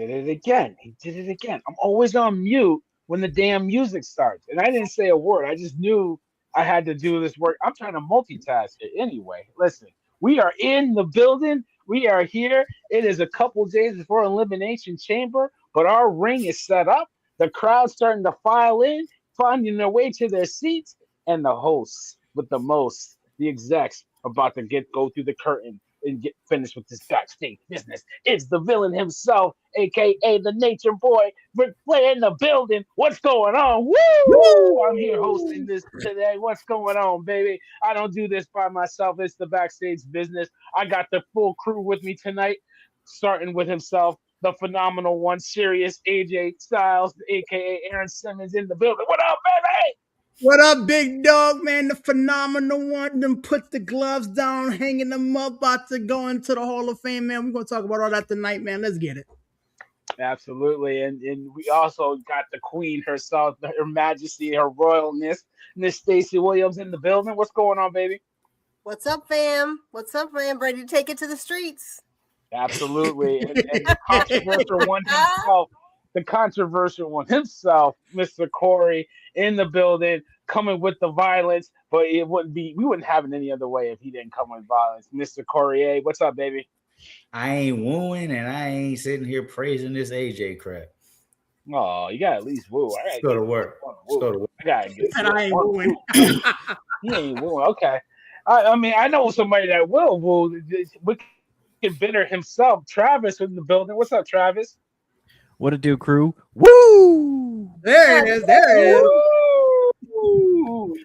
did it again. He did it again. I'm always on mute when the damn music starts. And I didn't say a word. I just knew I had to do this work. I'm trying to multitask it anyway. Listen, we are in the building. We are here. It is a couple days before Elimination Chamber, but our ring is set up. The crowd's starting to file in, finding their way to their seats, and the hosts with the most, the execs, about to go through the curtain and get finished with this backstage business. It's the villain himself, aka the Nature Boy, Ric Flair in the building. What's going on? Woo! I'm here hosting this today. What's going on, baby? I don't do this by myself. It's the backstage business. I got the full crew with me tonight, starting with himself, the phenomenal one, serious AJ Styles, aka Aaron Simmons, in the building. What up, baby? What up, big dog, man? The phenomenal one. Them put the gloves down, hanging them up, about to go into the Hall of Fame, man. We're going to talk about all that tonight, man. Let's get it. Absolutely. And we also got the queen herself, her majesty, her royalness, Miss Stacey Williams in the building. What's going on, baby? What's up, fam? What's up, fam? Ready to take it to the streets? Absolutely. And the controversial one himself, Mr. Corey, in the building, coming with the violence, but we wouldn't have it any other way if he didn't come with violence. Mr. Corey, what's up, baby? I ain't wooing and I ain't sitting here praising this AJ crap. Oh, you gotta at least woo. Let's go to work. I gotta get I ain't wooing. He ain't wooing. Okay. I mean, I know somebody that will woo. Wicked Bitter himself, Travis, in the building. What's up, Travis? What it do, crew? Woo! There it is.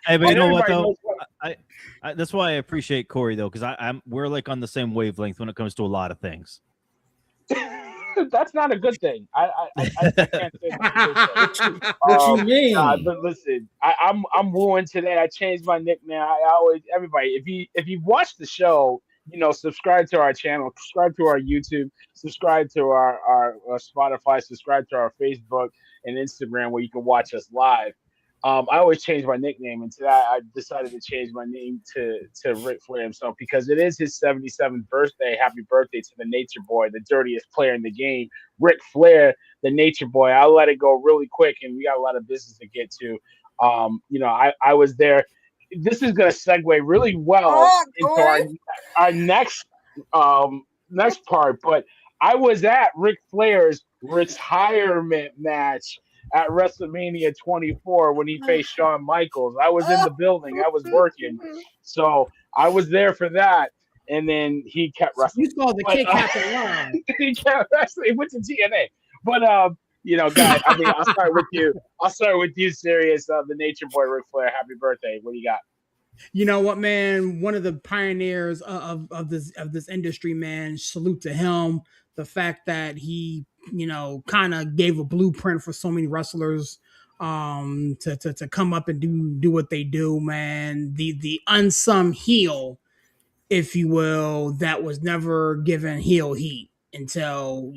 Hey, but you know what though? I that's why I appreciate Corey though, because we're like on the same wavelength when it comes to a lot of things. That's not a good thing. I can't say that's a good thing. What you mean? But listen, I'm wooing today. I changed my nickname. I always everybody. If you watch the show, subscribe to our channel, subscribe to our YouTube, subscribe to our Spotify, subscribe to our Facebook and Instagram where you can watch us live. I always change my nickname, and today I decided to change my name to Ric Flair himself because it is his 77th birthday. Happy birthday to the Nature Boy, the dirtiest player in the game, Ric Flair, the Nature Boy. I'll let it go really quick, and we got a lot of business to get to. I was there. This is going to segue really well into our next part, but I was at Ric Flair's retirement match at WrestleMania 24 when he faced Shawn Michaels. I was in the building. I was working. So I was there for that. And then he kept wrestling. You saw the kick happen live. He kept wrestling. He went to TNA. But, guys, I mean, I'll start with you. Serious. The Nature Boy, Ric Flair. Happy birthday. What do you got? You know what, man? One of the pioneers of this industry, man. Salute to him. The fact that he kind of gave a blueprint for so many wrestlers to come up and do what they do, man. The unsung heel, if you will, that was never given heel heat until,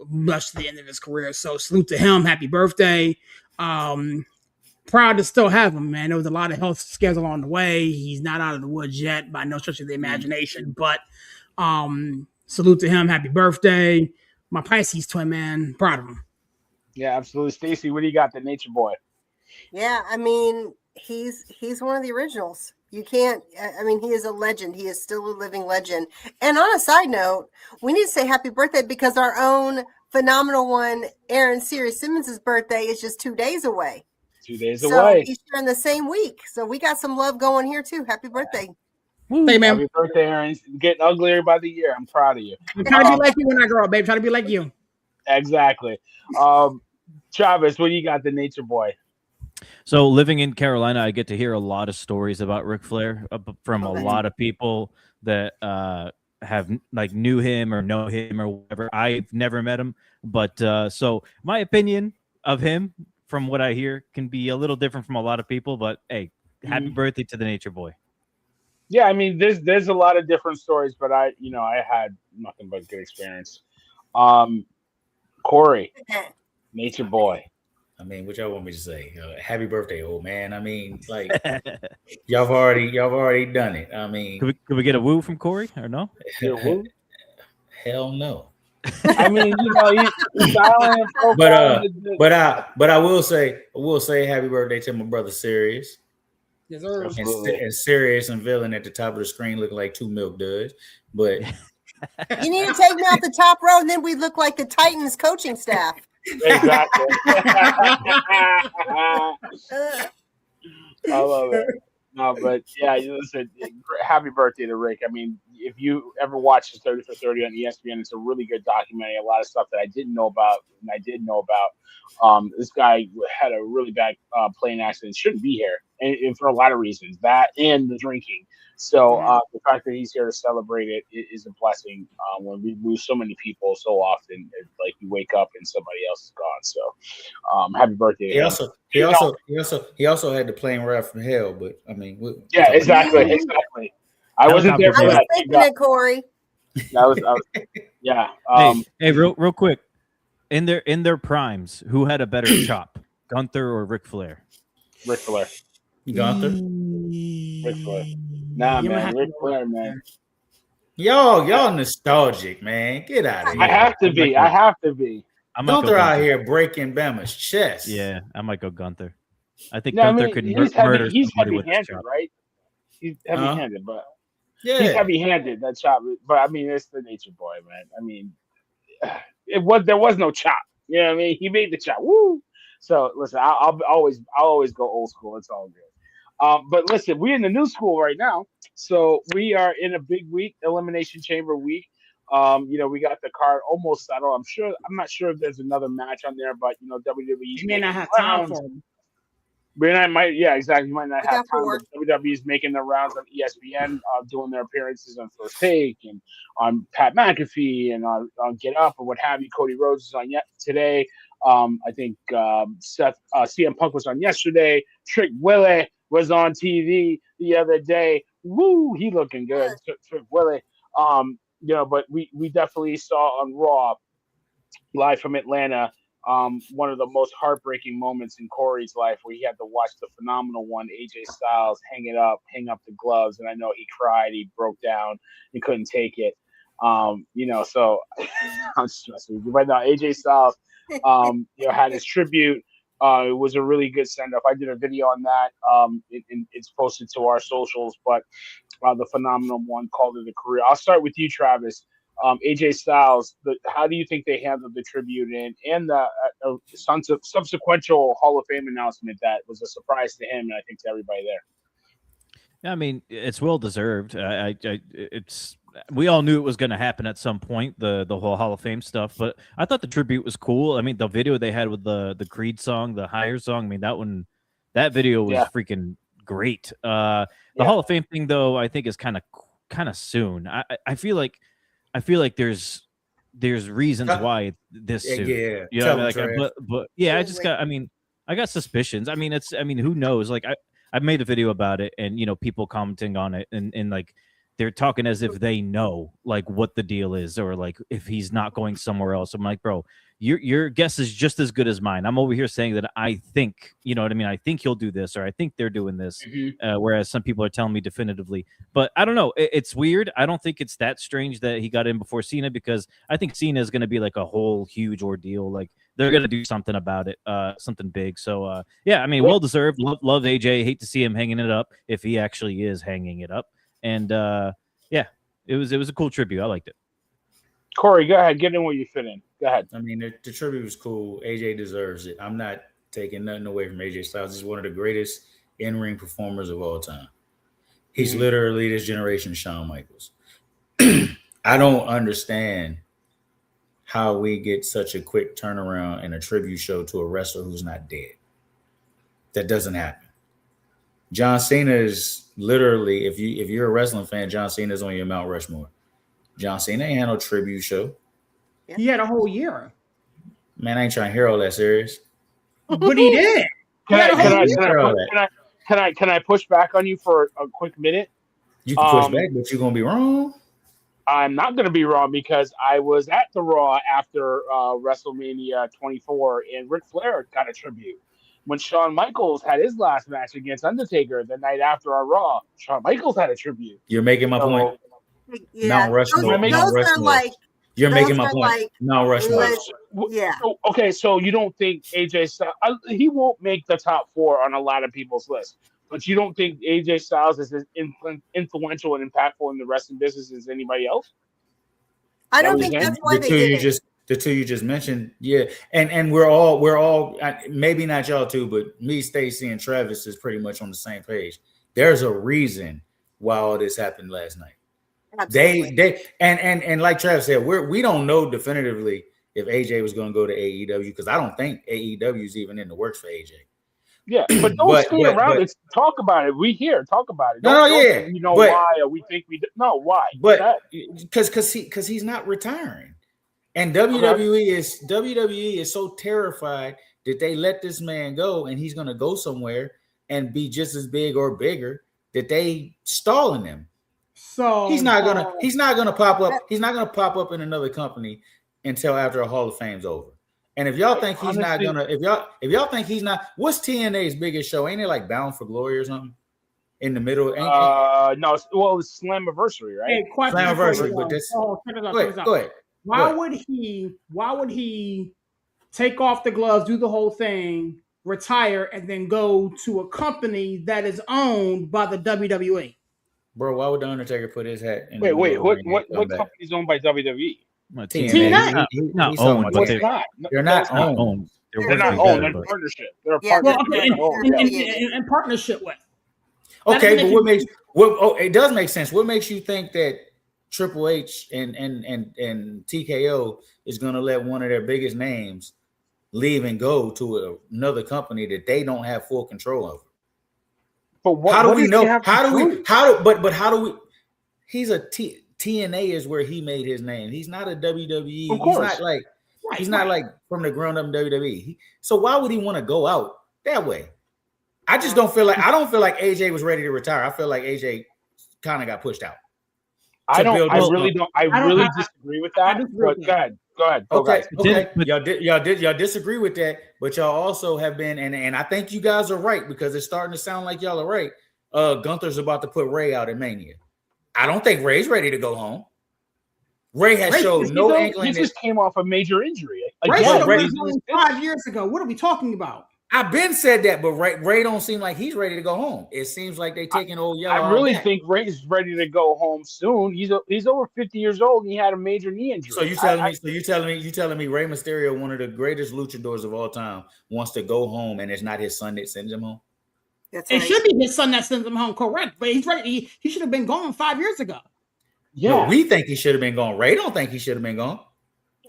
much to the end of his career. So salute to him. Happy birthday. Proud to still have him, man. There was a lot of health scares along the way. He's not out of the woods yet by no stretch of the imagination, but salute to him. Happy birthday. My Pisces twin, man. Proud of him. Yeah, absolutely. Stacey, what do you got? The Nature Boy. Yeah, I mean, he's one of the originals. You can't, I mean, he is a legend. He is still a living legend. And on a side note, we need to say happy birthday because our own phenomenal one, Aaron Simmons' birthday is just 2 days away. 2 days away. He's sharing the same week. So we got some love going here too. Happy birthday. Hey, man. Happy birthday, Aaron. Getting uglier by the year. I'm proud of you. I'm trying to be like you when I grow up, babe. Trying to be like you. Exactly. Travis, what do you got? The Nature Boy. So living in Carolina, I get to hear a lot of stories about Ric Flair from a lot of people that have knew him or know him or whatever. I've never met him, but so my opinion of him, from what I hear, can be a little different from a lot of people. But hey, happy birthday to the Nature Boy. Yeah, I mean, there's a lot of different stories, but I had nothing but good experience. Corey, Nature Boy. I mean, what y'all want me to say? Happy birthday, old man. I mean, like y'all have already done it. I mean, could we get a woo from Corey or no? Woo? Hell no. I mean, he's styling and profiling. But I will say happy birthday to my brother Sirius. Deserves. And Sirius and Villain at the top of the screen looking like two milk duds. But you need to take me off the top row, and then we look like the Titans coaching staff. Exactly. I love it. No, but yeah, listen, happy birthday to Rick. I mean, if you ever watch his 30 for 30 on ESPN, it's a really good documentary. A lot of stuff that I didn't know about, and I did know about. This guy had a really bad plane accident. Shouldn't be here, and for a lot of reasons. That and the drinking. So the fact that he's here to celebrate it is a blessing. When we lose so many people so often, like you wake up and somebody else is gone. So happy birthday! He also had the plane ride from hell. But I mean, exactly. I wasn't there for that. I was thinking it, Corey. I was yeah. Hey, real quick. In their primes, who had a better chop, Gunther or Ric Flair? Ric Flair. Gunther. Ric Flair. Nah, man, Ric Flair, man. Y'all nostalgic, man. Get out of here. I have to be. Gunther out here breaking Bama's chest. Yeah, I might go Gunther. I think Gunther could murder he's somebody with his heavy-handed, chop. right? He's heavy-handed, but yeah, he's heavy-handed. That chop, but I mean, it's the Nature Boy, man. I mean, there was no chop. You know what I mean? He made the chop. Woo! So listen, I'll always go old school. It's all good. But listen, we're in the new school right now, so we are in a big week, Elimination Chamber week. We got the card almost settled. I'm not sure if there's another match on there, but WWE. You may not have time for them. Exactly. You might not have time. But WWE's making their rounds on ESPN, doing their appearances on First Take and on Pat McAfee and on Get Up or what have you. Cody Rhodes is on today. I think CM Punk was on yesterday. Trick Willie was on TV the other day. Woo, he looking good. Trick Willie. But we definitely saw on Raw, live from Atlanta, one of the most heartbreaking moments in Corey's life, where he had to watch the phenomenal one, AJ Styles, hang up the gloves, and I know he cried, he broke down, he couldn't take it. So I'm stressing right now. AJ Styles, had his tribute. It was a really good send-off. I did a video on that. It's posted to our socials, but the phenomenal one called it a career. I'll start with you, Travis. AJ Styles, how do you think they handled the tribute and the subsequent Hall of Fame announcement that was a surprise to him and I think to everybody there? Yeah, I mean, it's well deserved. We all knew it was going to happen at some point, the whole Hall of Fame stuff, but I thought the tribute was cool. I mean, the video they had with the Creed song, the Higher song, I mean, that video was freaking great. The Hall of Fame thing, though, I think is kind of soon. I feel like there's reasons why it's this soon. I got suspicions. I mean, who knows? Like I made a video about it, and people commenting on it, and like they're talking as if they know like what the deal is, or like if he's not going somewhere else. I'm like, bro, your guess is just as good as mine. I'm over here saying that I think, I think he'll do this, or I think they're doing this, whereas some people are telling me definitively. But I don't know. It's weird. I don't think it's that strange that he got in before Cena, because I think Cena is going to be like a whole huge ordeal. Like they're going to do something about it, something big. So well deserved. Love AJ. Hate to see him hanging it up, if he actually is hanging it up. And it was a cool tribute. I liked it. Corey, go ahead. Get in where you fit in. Go ahead. I mean, the tribute was cool. AJ deserves it. I'm not taking nothing away from AJ Styles. He's one of the greatest in-ring performers of all time. He's literally this generation's Shawn Michaels. I don't understand how we get such a quick turnaround in a tribute show to a wrestler who's not dead. That doesn't happen. John Cena is literally, if you're a wrestling fan, John Cena is on your Mount Rushmore. John Cena ain't had no tribute show. He had a whole year. Man, I ain't trying to hear all that serious. But he did. Can I push back on you for a quick minute? You can push back, but you're gonna be wrong. I'm not gonna be wrong, because I was at the Raw after WrestleMania 24, and Ric Flair got a tribute. When Shawn Michaels had his last match against Undertaker the night after our Raw, Shawn Michaels had a tribute. You're making my point. Yeah, Mount Rushmore. Those are like You're Those making my are point. like No, Rushmore. Yeah. So, okay, so you don't think AJ Styles? He won't make the top 4 on a lot of people's lists, but you don't think AJ Styles is as influential and impactful in the wrestling business as anybody else? I don't think that's why they did it. The two you just mentioned, yeah, and we're all maybe not y'all two, but me, Stacey, and Travis is pretty much on the same page. There's a reason why all this happened last night. Absolutely. They and like Travis said, we don't know definitively if AJ was going to go to AEW, because I don't think AEW is even in the works for AJ. Yeah, but don't stay around and talk about it. Talk about it. Don't you know why, or we think we no why. But because he's not retiring. And WWE is so terrified that they let this man go, and he's going to go somewhere and be just as big or bigger, that they stalling him. So he's not gonna pop up. He's not gonna pop up in another company until after a Hall of Fame's over. And if y'all think he's not gonna, if y'all think he's not, what's TNA's biggest show? Ain't it like Bound for Glory or something? In the middle? No. Well, it's Slammiversary, right? Hey, Slammiversary, but this. Go ahead. Why would he take off the gloves, do the whole thing, retire, and then go to a company that is owned by the WWE? Bro, why would the Undertaker put his hat in? Wait, what company is owned by WWE? TNA. Not owned, but they're not owned. They're not owned. They're in partnership. They're a partnership. In partnership with. Okay, but it does make sense. What makes you think that Triple H and TKO is going to let one of their biggest names leave and go to another company that they don't have full control over? But how do we know? How do we? He's a TNA is where he made his name. He's not a WWE. Of course. He's not like from the ground up in WWE. So why would he want to go out that way? I just don't feel like AJ was ready to retire. I feel like AJ kind of got pushed out. I really disagree with that. But go ahead. Okay. Y'all disagree with that, but y'all also have been, and I think you guys are right, because it's starting to sound like y'all are right. Gunther's about to put Ray out at Mania. I don't think Ray's ready to go home. Ray has showed no inkling. He just came off a major injury. Ray was 5 years ago. What are we talking about? I've been said that, but Ray don't seem like he's ready to go home. It seems like they taking old yellow. I really think Ray's ready to go home soon. He's over 50 years old and he had a major knee injury. So you telling me Rey Mysterio, one of the greatest luchadors of all time, wants to go home and it's not his son that sends him home? It should be his son that sends him home, correct? But he's ready. He should have been gone 5 years ago. Yeah, no, we think he should have been gone. Ray don't think he should have been gone.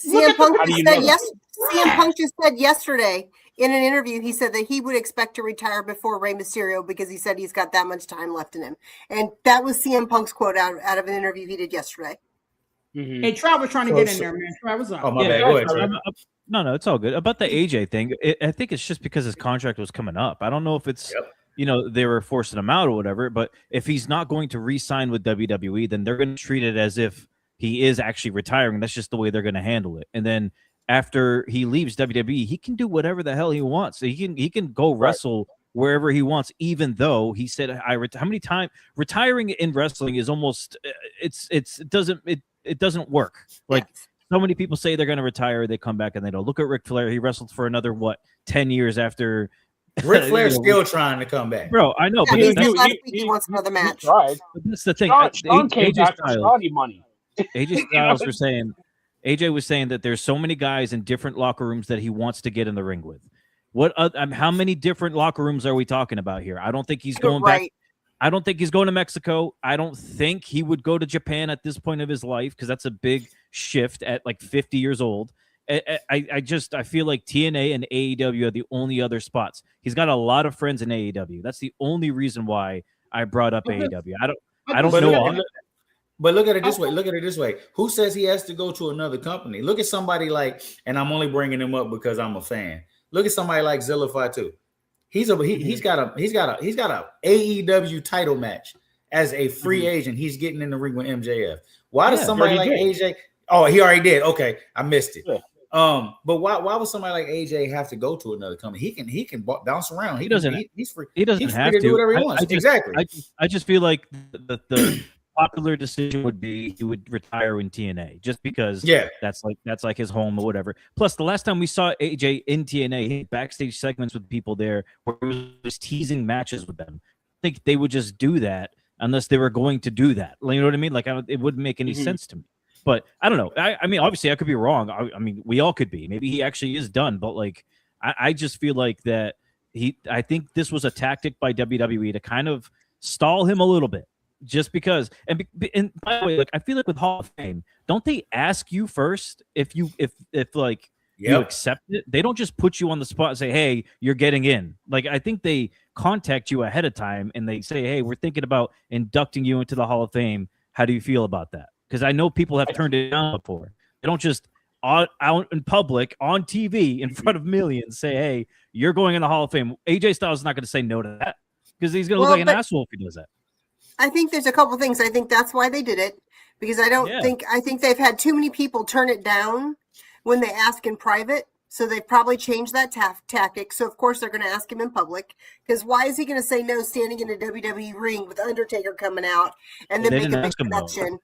CM Punk just said yesterday in an interview, he said that he would expect to retire before Rey Mysterio because he said he's got that much time left in him. And that was CM Punk's quote out of an interview he did yesterday. Mm-hmm. Hey, Trav was trying to get in there, man. Trav was up. Oh, my bad. Go ahead, Trav. No, it's all good. About the AJ thing, I think it's just because his contract was coming up. I don't know if it's, they were forcing him out or whatever, but if he's not going to re-sign with WWE, then they're going to treat it as if he is actually retiring. That's just the way they're going to handle it. And then after he leaves WWE, he can do whatever the hell he wants. So he can go wrestle wherever he wants, even though he said, how many times retiring in wrestling is almost, it doesn't work. Like so many people say they're going to retire. They come back and they don't. Look at Ric Flair. He wrestled for another, 10 years after. Ric Flair's still trying to come back. Bro, I know. Yeah, but he wants another match. Right. That's the thing. Sean came back for Saudi money. AJ Styles AJ was saying that there's so many guys in different locker rooms that he wants to get in the ring with. How many different locker rooms are we talking about here? I don't think he's going back. I don't think he's going to Mexico. I don't think he would go to Japan at this point of his life because that's a big shift at like 50 years old. I feel like TNA and AEW are the only other spots. He's got a lot of friends in AEW. That's the only reason why I brought up AEW. I don't know. But look at it this way. Who says he has to go to another company? Look at somebody like, and I'm only bringing him up because I'm a fan. Look at somebody like Zillify too. He's got a AEW title match as a free agent. He's getting in the ring with MJF. Why does somebody like AJ? Oh, he already did. Okay, I missed it. Yeah. But why would somebody like AJ have to go to another company? He can bounce around. He's free. He doesn't have to do whatever he wants. Exactly. I just feel like the popular decision would be he would retire in TNA just because that's like his home or whatever. Plus, the last time we saw AJ in TNA, he had backstage segments with people there where he was teasing matches with them. I think they would just do that unless they were going to do that. You know what I mean? Like it wouldn't make any sense to me. But I don't know. I mean, obviously, I could be wrong. I mean, we all could be. Maybe he actually is done. But like, I just feel like that I think this was a tactic by WWE to kind of stall him a little bit, just because. And by the way, like I feel like with Hall of Fame, don't they ask you first if you accept it? They don't just put you on the spot and say, "Hey, you're getting in." Like I think they contact you ahead of time and they say, "Hey, we're thinking about inducting you into the Hall of Fame. How do you feel about that?" Because I know people have turned it down before. They don't just out in public on TV in front of millions say, "Hey, you're going in the Hall of Fame." AJ Styles is not going to say no to that because he's going to look like an asshole if he does that. I think there's a couple things. I think that's why they did it, because I think they've had too many people turn it down when they ask in private. So they've probably changed that tactic. So of course they're going to ask him in public, because why is he going to say no standing in a WWE ring with Undertaker coming out and then make a big production?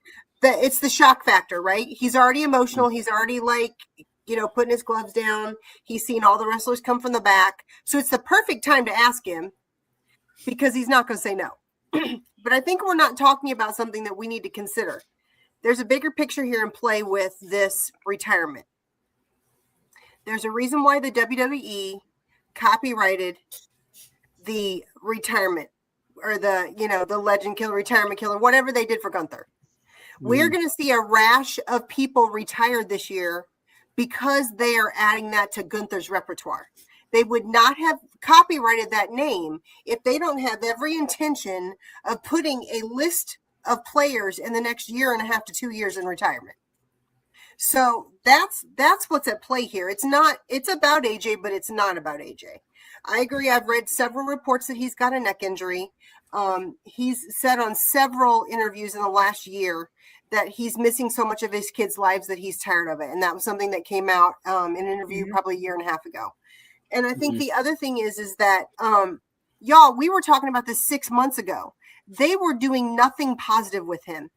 It's the shock factor, right? He's already emotional. He's already putting his gloves down. He's seen all the wrestlers come from the back. So it's the perfect time to ask him, because he's not going to say no. But I think we're not talking about something that we need to consider. There's a bigger picture here in play with this retirement. There's a reason why the WWE copyrighted the retirement, or the legend killer, retirement killer, whatever they did for Gunther. We're going to see a rash of people retired this year because they are adding that to Gunther's repertoire. They would not have copyrighted that name if they don't have every intention of putting a list of players in the next year and a half to 2 years in retirement. So that's what's at play here. It's about AJ, but it's not about AJ. I agree. I've read several reports that he's got a neck injury. He's said on several interviews in the last year that he's missing so much of his kids' lives that he's tired of it. And that was something that came out in an interview probably a year and a half ago. And I think the other thing is that, y'all, we were talking about this 6 months ago. They were doing nothing positive with him.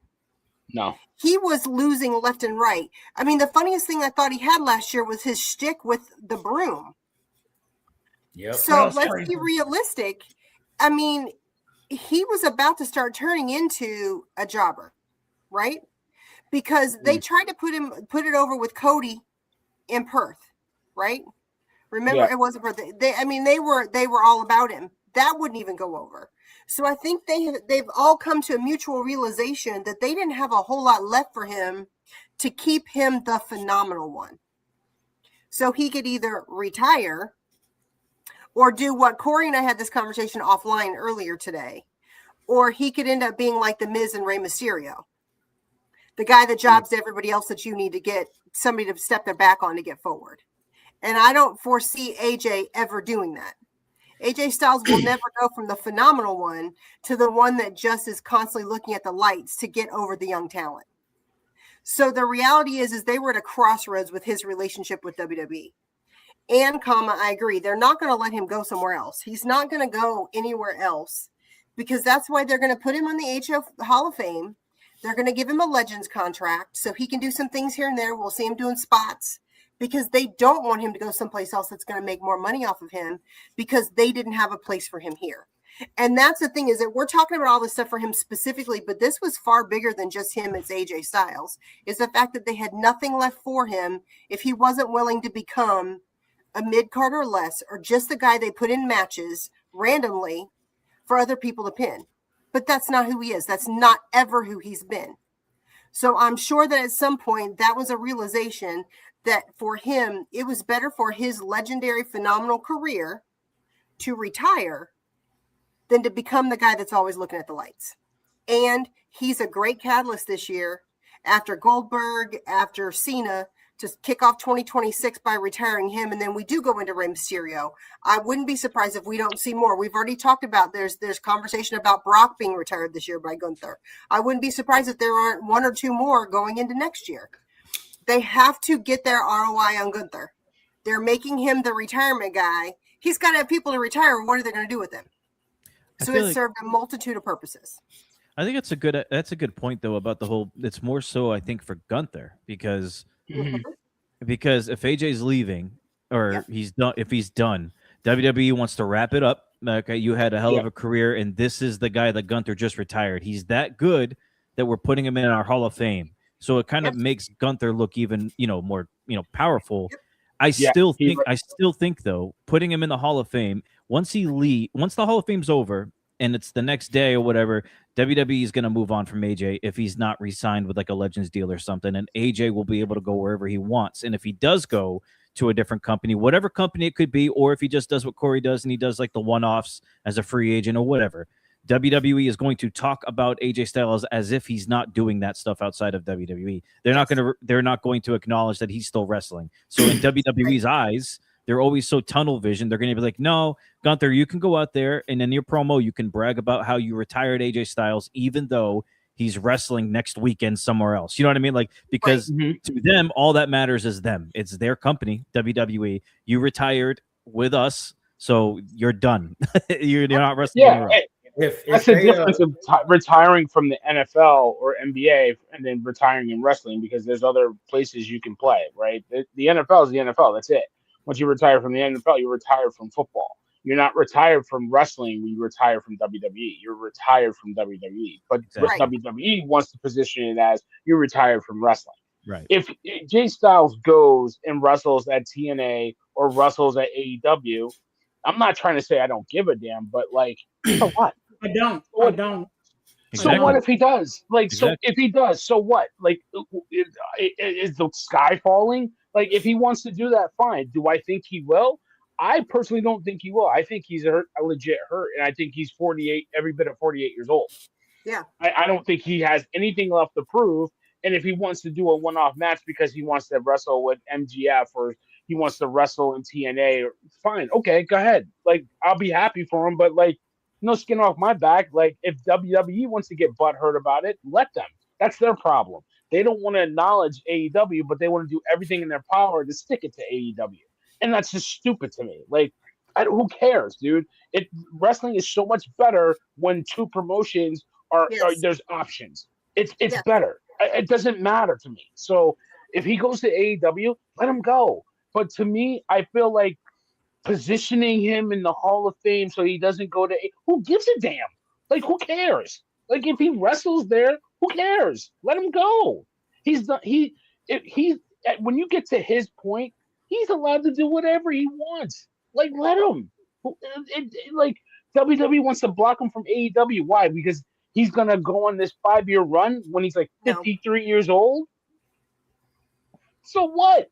No. He was losing left and right. I mean, the funniest thing I thought he had last year was his shtick with the broom. Yep. So let's be realistic. I mean, he was about to start turning into a jobber, right? Because they tried to put it over with Cody in Perth, right? Remember, it wasn't Perth. They were all about him. That wouldn't even go over. So I think they've all come to a mutual realization that they didn't have a whole lot left for him to keep him the phenomenal one. So he could either retire or do what Corey and I had this conversation offline earlier today, or he could end up being like the Miz and Rey Mysterio, the guy that jobs to everybody else that you need to get somebody to step their back on to get forward. And I don't foresee AJ ever doing that. AJ Styles will never go from the phenomenal one to the one that just is constantly looking at the lights to get over the young talent. So the reality is they were at a crossroads with his relationship with WWE. And, I agree, they're not going to let him go somewhere else. He's not going to go anywhere else, because that's why they're going to put him on the HO Hall of Fame. They're going to give him a Legends contract so he can do some things here and there. We'll see him doing spots, because they don't want him to go someplace else that's going to make more money off of him, because they didn't have a place for him here. And that's the thing, is that we're talking about all this stuff for him specifically, but this was far bigger than just him as AJ Styles, is the fact that they had nothing left for him if he wasn't willing to become a mid-card or less, or just the guy they put in matches randomly for other people to pin. But that's not who he is. That's not ever who he's been. So I'm sure that at some point that was a realization that for him, it was better for his legendary, phenomenal career to retire than to become the guy that's always looking at the lights. And he's a great catalyst this year, after Goldberg, after Cena, to kick off 2026 by retiring him. And then we do go into Rey Mysterio. I wouldn't be surprised if we don't see more. We've already talked about there's conversation about Brock being retired this year by Gunther. I wouldn't be surprised if there aren't one or two more going into next year. They have to get their ROI on Gunther. They're making him the retirement guy. He's got to have people to retire. What are they going to do with him? So it served a multitude of purposes. I think that's a good point though about the whole. It's more so I think for Gunther because Mhm. if AJ's leaving or Yep. he's done, if he's done, WWE wants to wrap it up. Okay, you had a hell of a career, and this is the guy that Gunther just retired. He's that good that we're putting him in our Hall of Fame. So it kind of makes Gunther look even, more, powerful. I still think though, putting him in the Hall of Fame, once the Hall of Fame's over and it's the next day or whatever, WWE is going to move on from AJ if he's not re-signed with like a Legends deal or something, and AJ will be able to go wherever he wants. And if he does go to a different company, whatever company it could be, or if he just does what Corey does and he does like the one-offs as a free agent or whatever, WWE is going to talk about AJ Styles as if he's not doing that stuff outside of WWE. They're not going to acknowledge that he's still wrestling. So in WWE's eyes, they're always so tunnel vision. They're going to be like, no, Gunther, you can go out there and in your promo, you can brag about how you retired AJ Styles, even though he's wrestling next weekend somewhere else. You know what I mean? Like, because to them, all that matters is them. It's their company, WWE. You retired with us, so you're done. you're not wrestling anywhere else. That's the difference of retiring from the NFL or NBA and then retiring in wrestling, because there's other places you can play, right? The NFL is the NFL. That's it. Once you retire from the NFL, you retire from football. You're not retired from wrestling when you retire from WWE. You're retired from WWE. But WWE wants to position it as you're retired from wrestling. Right. If Jay Styles goes and wrestles at TNA or wrestles at AEW, I'm not trying to say I don't give a damn, but like, so what? I don't. So what if he does? Like, so if he does, so what? Like, is the sky falling? Like, if he wants to do that, fine. Do I think he will? I personally don't think he will. I think he's a legit hurt, and I think he's 48, every bit of 48 years old. Yeah. I don't think he has anything left to prove. And if he wants to do a one-off match because he wants to wrestle with MGF or he wants to wrestle in TNA, fine. Okay, go ahead. Like, I'll be happy for him, but like, no skin off my back. Like, if WWE wants to get butthurt about it, let them. That's their problem. They don't want to acknowledge AEW, but they want to do everything in their power to stick it to AEW. And that's just stupid to me. Like, who cares, dude? Wrestling is so much better when two promotions are there's options. It's better. It doesn't matter to me. So if he goes to AEW, let him go. But to me, I feel like positioning him in the Hall of Fame so he doesn't go to who gives a damn? Like, who cares? Like, if he wrestles there, who cares? Let him go. When you get to his point, he's allowed to do whatever he wants. Like, let him. Like, WWE wants to block him from AEW. Why? Because he's gonna go on this 5-year run when he's like 53 years old. So what?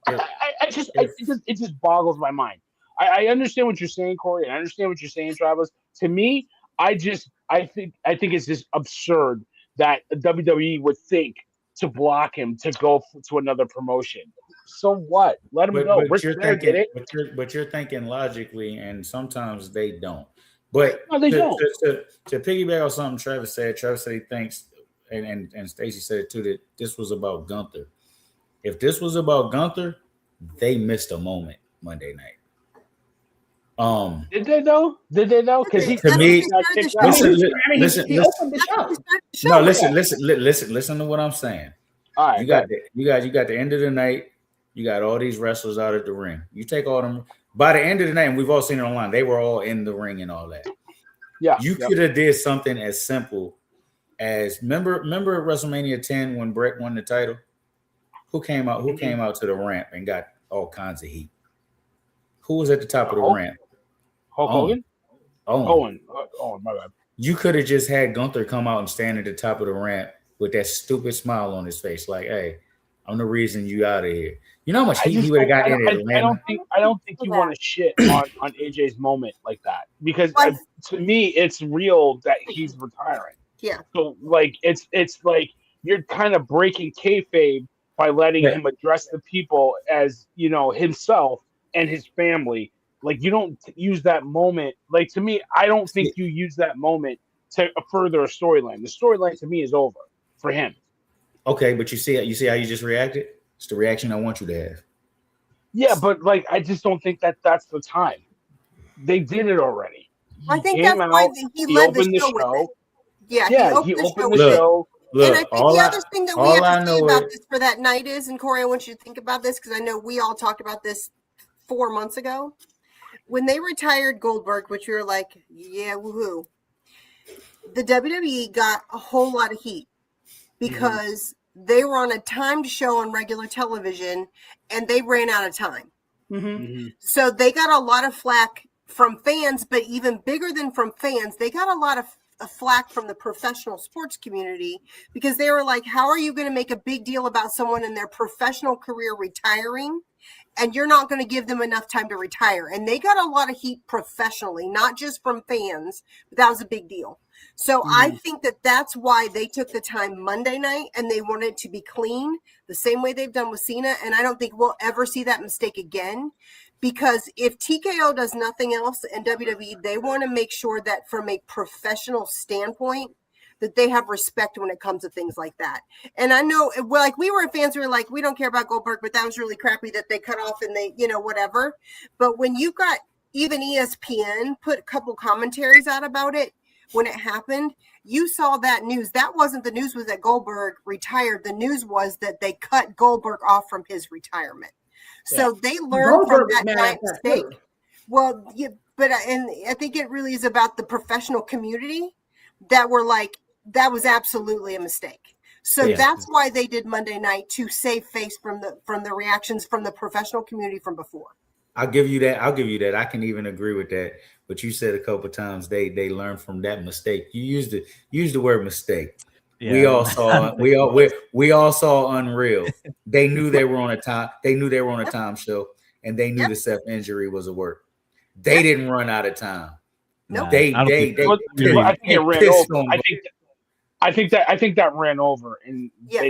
It just boggles my mind. I understand what you're saying, Corey. I understand what you're saying, Travis. To me, I think it's just absurd that WWE would think to block him to go to another promotion. So what? Let him go. But you're thinking logically, and sometimes they don't. But no, they don't. To piggyback on something Travis said he thinks, and Stacey said it too, that this was about Gunther. If this was about Gunther, they missed a moment Monday night. Did they though? Because to me, listen to what I'm saying. All right, you got the end of the night. You got all these wrestlers out at the ring. You take all them by the end of the night, and we've all seen it online. They were all in the ring and all that. Yeah, you could have did something as simple as remember WrestleMania 10 when Brett won the title. Who came out to the ramp and got all kinds of heat? Who was at the top of the ramp? Hulk Hogan? Owen, my bad. You could have just had Gunther come out and stand at the top of the ramp with that stupid smile on his face, like, "Hey, I'm the reason you out of here." You know how much heat he would have got in it. I don't think you want to shit on AJ's moment like that, because to me it's real that he's retiring. Yeah. So like it's like you're kind of breaking kayfabe by letting him address the people as, himself and his family. Like, you don't use that moment. Like, to me, I don't think you use that moment to further a storyline. The storyline to me is over for him. Okay, but you see how you just reacted? It's the reaction I want you to have. Yeah, but like, I just don't think that's the time. They did it already. I think that's why he led the show with it. Yeah, he the opened show the with it. show. And I Look, think the other thing that we have to say about is this for that night is, and Corey, I want you to think about this because I know we all talked about this 4 months ago. When they retired Goldberg, which we were like, yeah, woohoo. The WWE got a whole lot of heat because they were on a timed show on regular television and they ran out of time. So they got a lot of flack from fans, but even bigger than from fans, they got a lot of flack from the professional sports community because they were like, how are you going to make a big deal about someone in their professional career retiring and you're not going to give them enough time to retire? And they got a lot of heat professionally, not just from fans, but that was a big deal. So I think that that's why they took the time Monday night and they wanted it to be clean the same way they've done with Cena. And I don't think we'll ever see that mistake again, because if TKO does nothing else in WWE, they want to make sure that from a professional standpoint, that they have respect when it comes to things like that. And I know, well, like we were fans who were like, we don't care about Goldberg, but that was really crappy that they cut off and they, whatever. But when you got even ESPN put a couple commentaries out about it, when it happened, you saw that news. That wasn't the news was that Goldberg retired. The news was that they cut Goldberg off from his retirement. So they learned from that giant mistake. Well, yeah, but I think it really is about the professional community that were like, that was absolutely a mistake. So that's why they did Monday night, to save face from the reactions from the professional community from before. I'll give you that. I can even agree with that. But you said a couple of times they learned from that mistake. You used the word mistake. Yeah. We all saw Unreal. They knew they were on a time. They knew they were on a time show, and they knew the Seth injury was a work. They didn't run out of time. No, they I think it ran over. I think that ran over, and that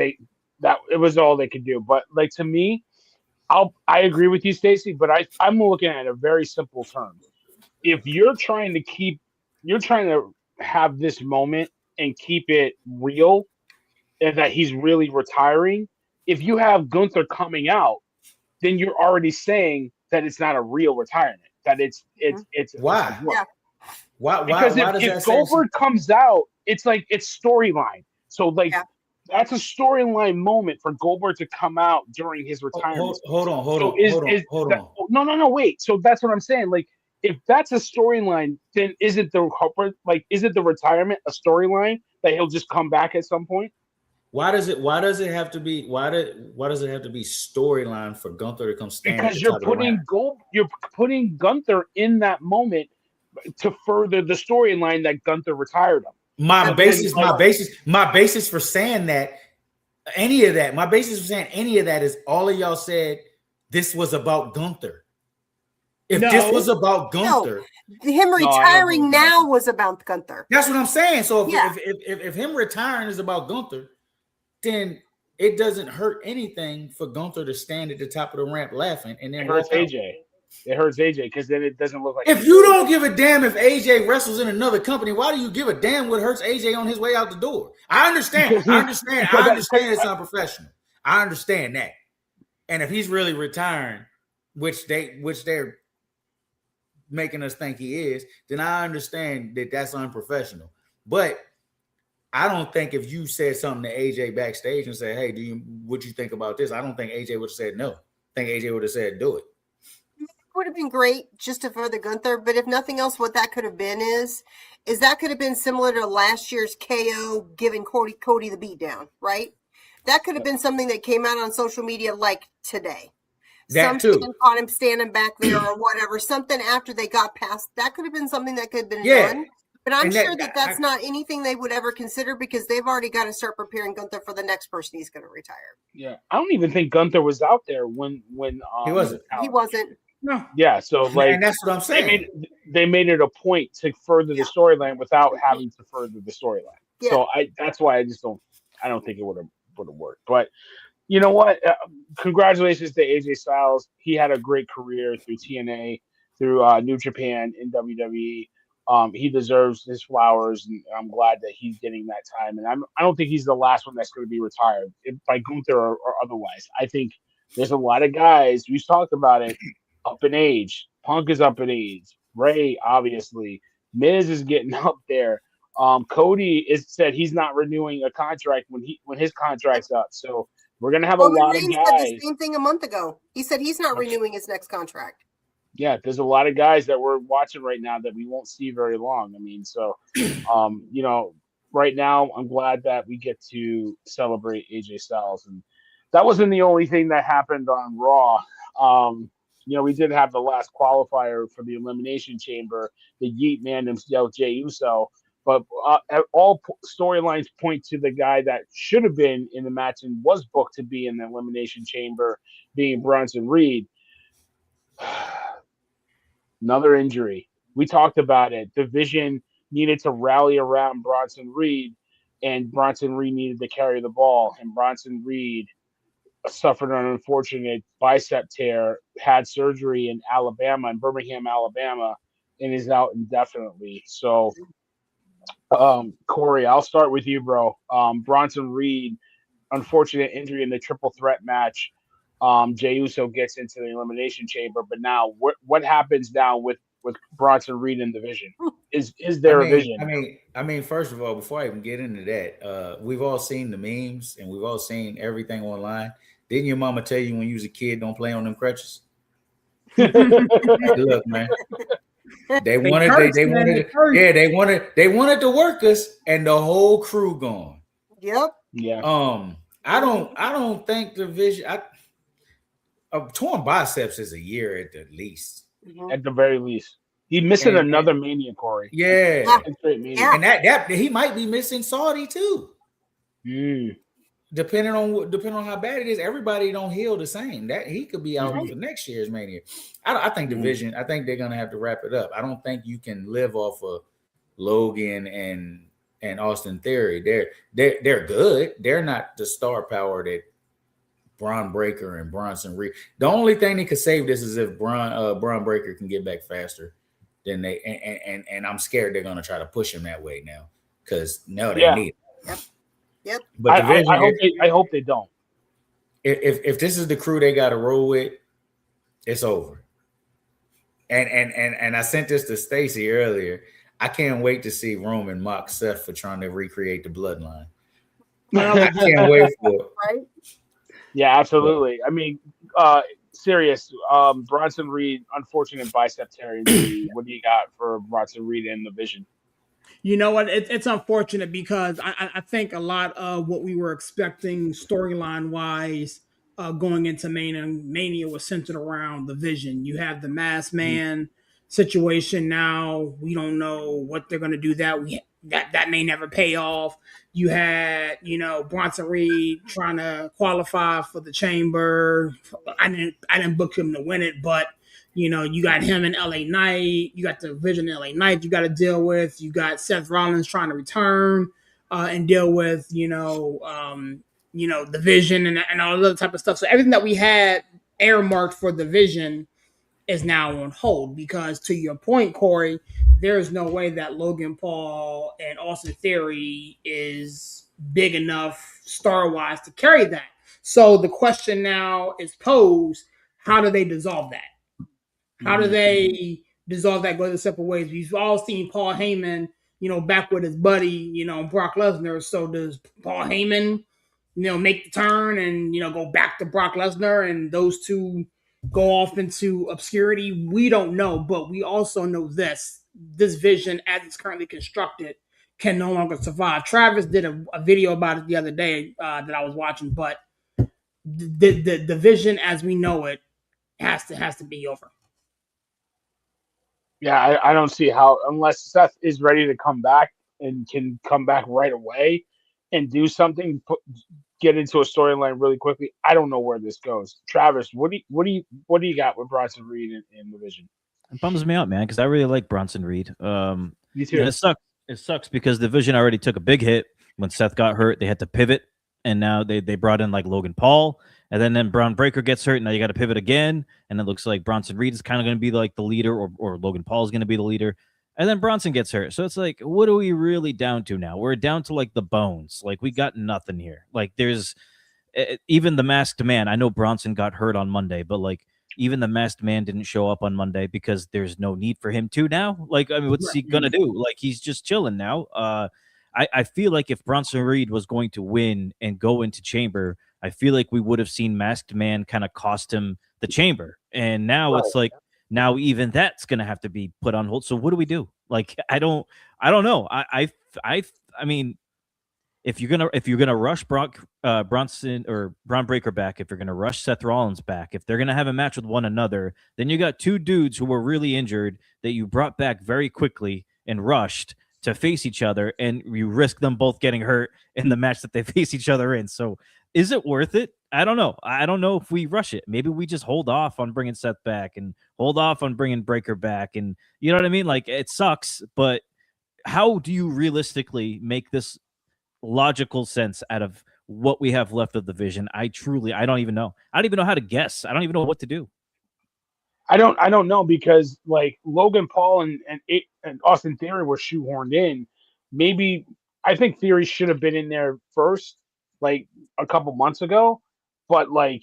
it was all they could do. But like, to me, I agree with you, Stacey, but I'm looking at a very simple term. If you're trying to have this moment and keep it real, and that he's really retiring, if you have Gunther coming out, then you're already saying that it's not a real retirement. That it's why? Why? Because if Goldberg comes out, it's like it's storyline. So like. Yeah. That's a storyline moment for Goldberg to come out during his retirement. Hold on. No, wait. So that's what I'm saying. Like, if that's a storyline, then isn't the retirement a storyline that he'll just come back at some point? Why does it have to be storyline for Gunther to come stand? Because you're putting Gunther in that moment to further the storyline that Gunther retired him. My basis for saying any of that is all of y'all said this was about Gunther. If this was about Gunther, him retiring now was about Gunther. That's what I'm saying. So if him retiring is about Gunther, then it doesn't hurt anything for Gunther to stand at the top of the ramp laughing and then it hurts AJ. It hurts AJ because then it doesn't look like. If you don't give a damn if AJ wrestles in another company, why do you give a damn what hurts AJ on his way out the door? I understand it's unprofessional. I understand that. And if he's really retiring, which they're making us think he is, then I understand that that's unprofessional. But I don't think if you said something to AJ backstage and said, "Hey, what you think about this?" I don't think AJ would have said no. I think AJ would have said, "Do it." Would have been great just to further Gunther, but if nothing else, what that could have been is that could have been similar to last year's KO giving Cody the beatdown, right? That could have been something that came out on social media like today. Something on him standing back there or whatever, something after they got past. That could have been something that could have been done. But I'm sure that's not anything they would ever consider because they've already got to start preparing Gunther for the next person he's going to retire. Yeah, I don't even think Gunther was out there when he wasn't. He wasn't. No. Yeah, so like, and that's what I'm saying. They made it a point to further the storyline without having to further the storyline. Yeah. So that's why I don't think it would have worked. But you know what? Congratulations to AJ Styles. He had a great career through TNA, through New Japan, in WWE. He deserves his flowers, and I'm glad that he's getting that time. And I don't think he's the last one that's going to be retired by Gunther or otherwise. I think there's a lot of guys, we've talked about it, up in age. Punk is up in age. Ray, obviously. Miz is getting up there. Cody said he's not renewing a contract when his contract's up. So we're gonna have a Roman lot of Reigns said guys. the same thing a month ago. He said he's not renewing his next contract. Yeah, there's a lot of guys that we're watching right now that we won't see very long. I mean, so right now I'm glad that we get to celebrate AJ Styles, and that wasn't the only thing that happened on Raw. We did have the last qualifier for the Elimination Chamber, the Yeet Man himself, Jey Uso. But all storylines point to the guy that should have been in the match and was booked to be in the Elimination Chamber, being Bronson Reed. Another injury. We talked about it. Division needed to rally around Bronson Reed, and Bronson Reed needed to carry the ball. And Bronson Reed suffered an unfortunate bicep tear, had surgery in Birmingham, Alabama, and is out indefinitely. So, Corey, I'll start with you, bro. Bronson Reed, unfortunate injury in the triple threat match. Jey Uso gets into the Elimination Chamber, but now what happens now with Bronson Reed in the Vision? Is there a vision? I mean, first of all, before I even get into that, we've all seen the memes and we've all seen everything online. Didn't your mama tell you when you was a kid, don't play on them crutches? Hey, look, man. They wanted to work us, and the whole crew gone. Yep. Yeah. I don't think the Vision. Torn biceps is a year at the least. At the very least, he's missing another Mania, Corey. Yeah. Yeah. And that he might be missing Saudi too. Depending on how bad it is, everybody don't heal the same. That he could be out for next year's Mania. I think the Vision. I think they're gonna have to wrap it up. I don't think you can live off of Logan and Austin Theory. They're good. They're not the star power that Braun Breaker and Bronson Reed. The only thing that could save this is if Braun Breaker can get back faster than they. And I'm scared they're gonna try to push him that way now because they need it. Yep. But I hope they don't. If this is the crew they got to roll with, it's over. And I sent this to Stacey earlier. I can't wait to see Roman mock Seth for trying to recreate the bloodline. I can't wait for it. Right? Yeah, absolutely. I mean, serious. Bronson Reed, unfortunate bicep tear injury. What do you got for Bronson Reed in the Vision? You know what? It's unfortunate because I think a lot of what we were expecting storyline wise going into Mania was centered around the Vision. You have the Masked Man situation now. We don't know what they're going to do. That may never pay off. You had, Bronson Reed trying to qualify for the Chamber. I didn't book him to win it, but you got him in LA Knight. You got the Vision in LA Knight you got to deal with. You got Seth Rollins trying to return and deal with, the Vision and all the other type of stuff. So everything that we had earmarked for the Vision is now on hold because, to your point, Corey, there is no way that Logan Paul and Austin Theory is big enough star-wise to carry that. So the question now is posed, how do they dissolve that? How do they dissolve that, go the separate ways? We've all seen Paul Heyman, back with his buddy, Brock Lesnar. So does Paul Heyman, make the turn and, go back to Brock Lesnar and those two go off into obscurity? We don't know, but we also know this Vision, as it's currently constructed, can no longer survive. Travis did a video about it the other day that I was watching, but the Vision as we know it has to be over. Yeah, I don't see how, unless Seth is ready to come back and can come back right away and do something, get into a storyline really quickly. I don't know where this goes. Travis, what do you got with Bronson Reed in the Vision? It bums me out, man, because I really like Bronson Reed. Me too. And it sucks because the Vision already took a big hit when Seth got hurt. They had to pivot, and now they brought in like Logan Paul. And then Braun Breaker gets hurt. Now you got to pivot again. And it looks like Bronson Reed is kind of going to be like the leader, or Logan Paul is going to be the leader. And then Bronson gets hurt. So it's like, what are we really down to now? We're down to like the bones. Like we got nothing here. Like there's even the Masked Man. I know Bronson got hurt on Monday, but like even the masked man didn't show up on Monday because there's no need for him to now. Like, I mean, what's he gonna do? Like, he's just chilling now. I feel like if Bronson Reed was going to win and go into Chamber, I feel like we would have seen Masked Man kind of cost him the Chamber. And now it's like, now even that's going to have to be put on hold. So what do we do? Like, I don't know. I mean, if you're gonna rush Bronson or Braun Breaker back, if you're gonna rush Seth Rollins back, if they're gonna have a match with one another, then you got two dudes who were really injured that you brought back very quickly and rushed to face each other, and you risk them both getting hurt in the match that they face each other in. So is it worth it? I don't know. I don't know if we rush it. Maybe we just hold off on bringing Seth back and hold off on bringing Breaker back. And you know what I mean? Like, it sucks, but how do you realistically make this logical sense out of what we have left of the vision? I don't even know. I don't even know how to guess. I don't even know what to do. I don't know, because like Logan Paul and Austin Theory were shoehorned in. Maybe I think Theory should have been in there first, like a couple months ago, but like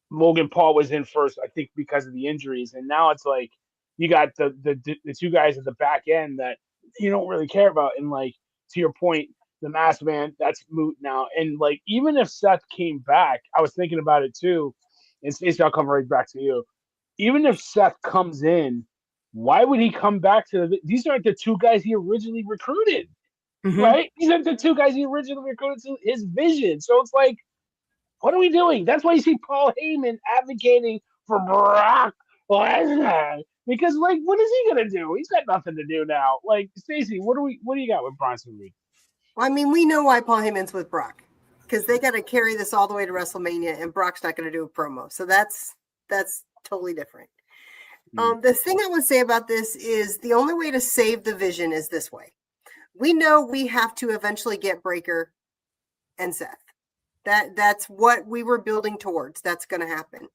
Logan Paul was in first, I think, because of the injuries, and now it's like you got the two guys at the back end that you don't really care about, and like to your point, the Masked Man, that's moot now, and like even if Seth came back, I was thinking about it too, and Stacey, I'll come right back to you. Even if Seth comes in, why would he come back to these aren't the two guys he originally recruited, right? These aren't the two guys he originally recruited to his vision. So it's like, what are we doing? That's why you see Paul Heyman advocating for Brock Lesnar. Because like, what is he gonna do? He's got nothing to do now. Like, Stacey, what do you got with Bronson Reed? Well, I mean, we know why Paul Heyman's with Brock, because they got to carry this all the way to WrestleMania, and Brock's not going to do a promo. So that's totally different. The thing I would say about this is the only way to save the vision is this way. We know we have to eventually get Breaker and Seth. That's what we were building towards. That's going to happen.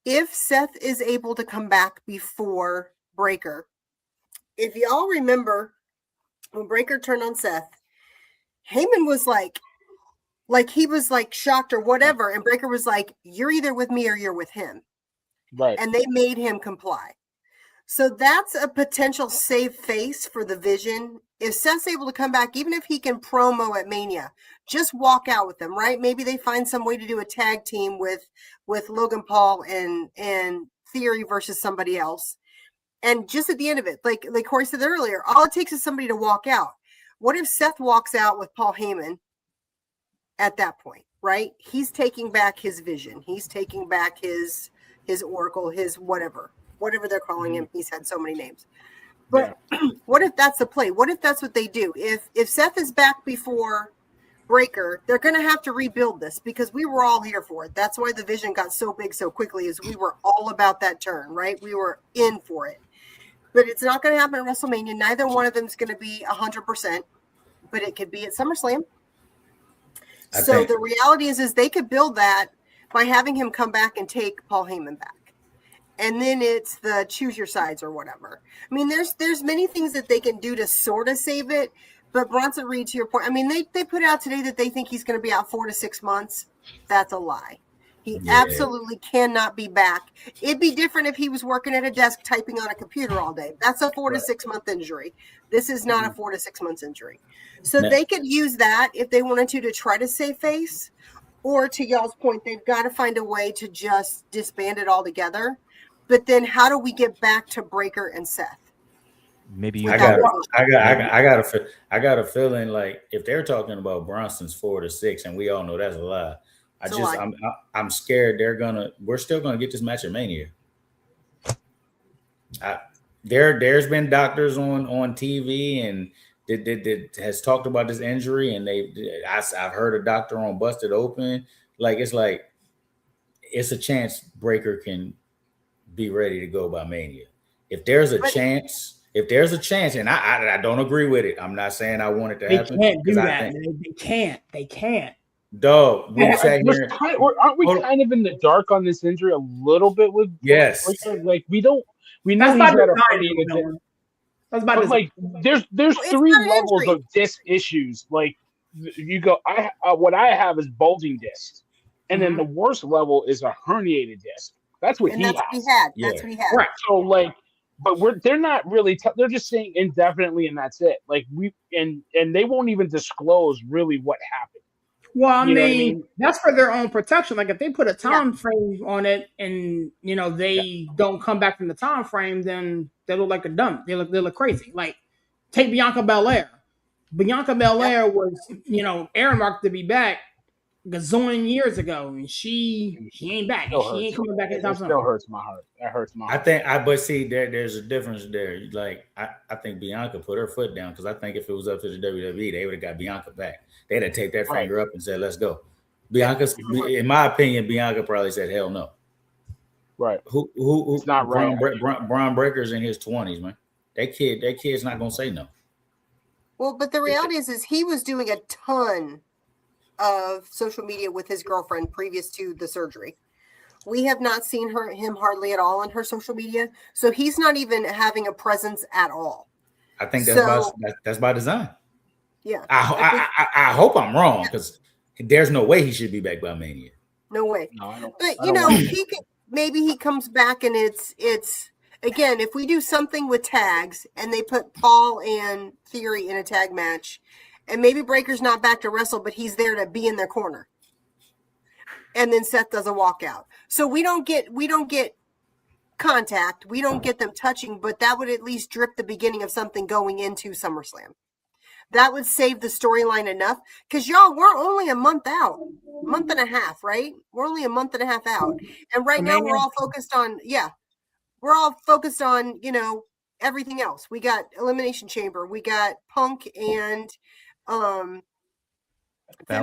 If Seth is able to come back before Breaker, if y'all remember when Breaker turned on Seth, Heyman was like he was like shocked or whatever, and Breaker was like, "You're either with me or you're with him." Right. And they made him comply. So that's a potential save face for the vision. If Seth's able to come back, even if he can promo at Mania, just walk out with them, right? Maybe they find some way to do a tag team with Logan Paul and Theory versus somebody else. And just at the end of it, like Corey said earlier, all it takes is somebody to walk out. What if Seth walks out with Paul Heyman at that point, right? He's taking back his vision. He's taking back his Oracle, his whatever they're calling him. He's had so many names. But what if that's the play? What if that's what they do? If Seth is back before Breaker, they're going to have to rebuild this, because we were all here for it. That's why the vision got so big so quickly, is we were all about that turn, right? We were in for it. But it's not going to happen at WrestleMania. Neither one of them is going to be 100%, but it could be at SummerSlam. So the reality is they could build that by having him come back and take Paul Heyman back. And then it's the choose your sides or whatever. I mean, there's many things that they can do to sort of save it. But Bronson Reed, to your point, I mean, they put out today that they think he's going to be out 4 to 6 months. That's a lie. He absolutely cannot be back. It'd be different if he was working at a desk typing on a computer all day. That's a 4 to 6 month injury. This is not a 4 to 6 months injury. So they could use that if they wanted to try to save face. Or to y'all's point, they've got to find a way to just disband it all together. But then how do we get back to Breaker and Seth? Maybe I got a feeling like if they're talking about Bronson's 4 to 6, and we all know that's a lie. I'm scared we're still gonna get this match at Mania. There's been doctors on TV and that has talked about this injury, and I've heard a doctor on Busted Open. Like it's a chance Breaker can be ready to go by Mania. If there's a chance, and I don't agree with it. I'm not saying I want it to happen. They can't do that. They can't. Dog, aren't we kind of in the dark on this injury a little bit with Breaker? Like we know he's got a herniated. But like there's 3 levels of disc issues. Like you go, what I have is bulging discs, and then the worst level is a herniated disc. That's what And he that's what he has. had. Yeah. That's what he had. Right. So like, but they're not really. They're just saying indefinitely, and that's it. Like and they won't even disclose really what happened. Well, I You know what I mean, mean? that's for their own protection. Like if they put a Yeah. time frame on it, and they don't come back from the time frame, then they look like a dump. They look crazy. Like take Bianca Belair. Bianca Belair was earmarked to be back gazillion years ago, and she ain't back, and Still she ain't hurts. coming back anytime It soon. still hurts my heart. That hurts my heart. but see, there's a difference there. Like, I think Bianca put her foot down because I think if it was up to the WWE, they would have got Bianca back. They'd have taken that finger up and said, let's go. Bianca's, in my opinion, Bianca probably said, hell no. Right. Who It's not right. Braun Breaker's in his 20s, man. That kid's not gonna say no. Well, but the reality is he was doing a ton of social media with his girlfriend previous to the surgery. We have not seen him hardly at all on her social media, so he's not even having a presence at all. I think that's by design. Yeah, I hope I'm wrong because there's no way he should be back by Mania. No way. No, I don't. But I don't maybe he comes back and it's again, if we do something with tags and they put Paul and Theory in a tag match, and maybe Breaker's not back to wrestle, but he's there to be in their corner, and then Seth does a walkout, so we don't get contact, we don't get them touching, but that would at least drip the beginning of something going into SummerSlam. That would save the storyline enough, because y'all, we're only a month out, month and a half, right? We're only a month and a half out, and right now we're all focused on everything else. We got Elimination Chamber, we got Punk and Finn